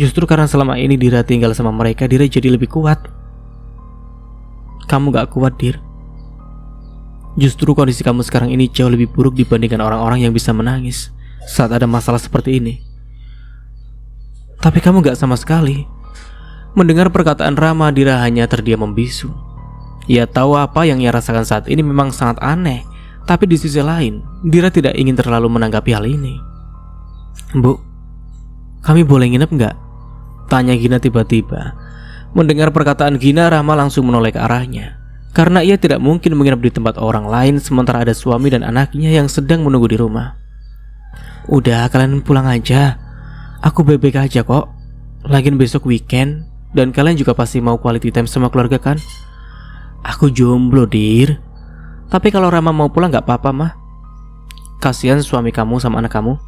A: Justru karena selama ini Dira tinggal sama mereka, Dira jadi lebih kuat. Kamu gak kuat, Dir. Justru kondisi kamu sekarang ini jauh lebih buruk dibandingkan orang-orang yang bisa menangis saat ada masalah seperti ini. Tapi kamu gak sama sekali. Mendengar perkataan Rama, Dira hanya terdiam membisu. Ia tahu apa yang ia rasakan saat ini memang sangat aneh. Tapi di sisi lain, Dira tidak ingin terlalu menanggapi hal ini. Bu, kami boleh nginep gak? Tanya Gina tiba-tiba. Mendengar perkataan Gina, Rama langsung menoleh ke arahnya. Karena ia tidak mungkin menginap di tempat orang lain sementara ada suami dan anaknya yang sedang menunggu di rumah. Udah, kalian pulang aja. Aku baik-baik aja kok. Lagian besok weekend dan kalian juga pasti mau quality time sama keluarga kan? Aku jomblo, Dir. Tapi kalau Rama mau pulang gak apa-apa, mah. Kasihan suami kamu sama anak kamu.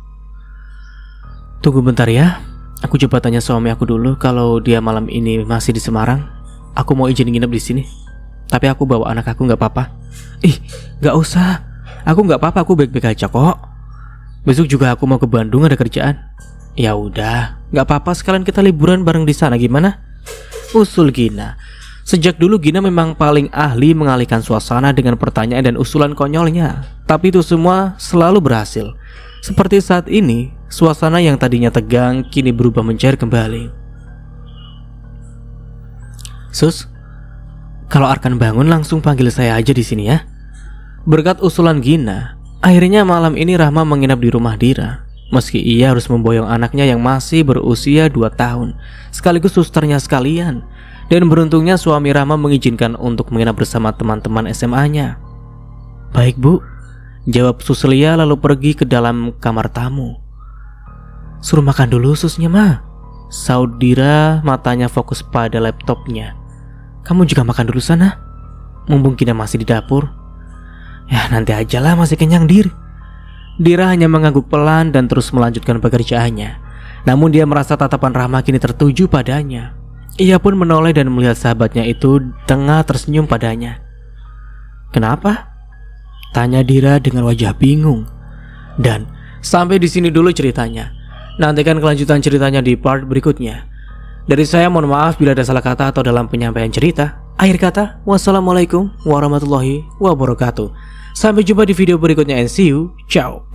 A: Tunggu bentar ya. Aku coba tanya suami aku dulu kalau dia malam ini masih di Semarang. Aku mau izin nginep di sini. Tapi aku bawa anak aku gak apa-apa. Gak usah. Aku gak apa-apa, aku baik-baik aja kok. Besok juga aku mau ke Bandung ada kerjaan. Ya udah, gak apa-apa, sekalian kita liburan bareng di sana, gimana? Usul Gina. Sejak dulu Gina memang paling ahli mengalihkan suasana dengan pertanyaan dan usulan konyolnya. Tapi itu semua selalu berhasil. Seperti saat ini, suasana yang tadinya tegang kini berubah mencair kembali. Sus, kalau Arkan bangun langsung panggil saya aja di sini ya. Berkat usulan Gina, akhirnya malam ini Rahma menginap di rumah Dira. Meski ia harus memboyong anaknya yang masih berusia 2 tahun, sekaligus susternya sekalian. Dan beruntungnya suami Rahma mengizinkan untuk menginap bersama teman-teman SMA-nya. Baik, Bu, jawab Suslia lalu pergi ke dalam kamar tamu. Suruh makan dulu susnya, Ma. Saudira matanya fokus pada laptopnya. Kamu juga makan dulu sana, mumpung kita masih di dapur. Ya nanti ajalah, masih kenyang Dir. Dira hanya mengangguk pelan dan terus melanjutkan pekerjaannya. Namun dia merasa tatapan Rahma kini tertuju padanya. Ia pun menoleh dan melihat sahabatnya itu tengah tersenyum padanya. Kenapa? Tanya Dira dengan wajah bingung. Dan sampai di sini dulu ceritanya. Nantikan kelanjutan ceritanya di part berikutnya. Dari saya mohon maaf bila ada salah kata atau dalam penyampaian cerita. Akhir kata, wassalamualaikum warahmatullahi wabarakatuh. Sampai jumpa di video berikutnya and see you. Ciao.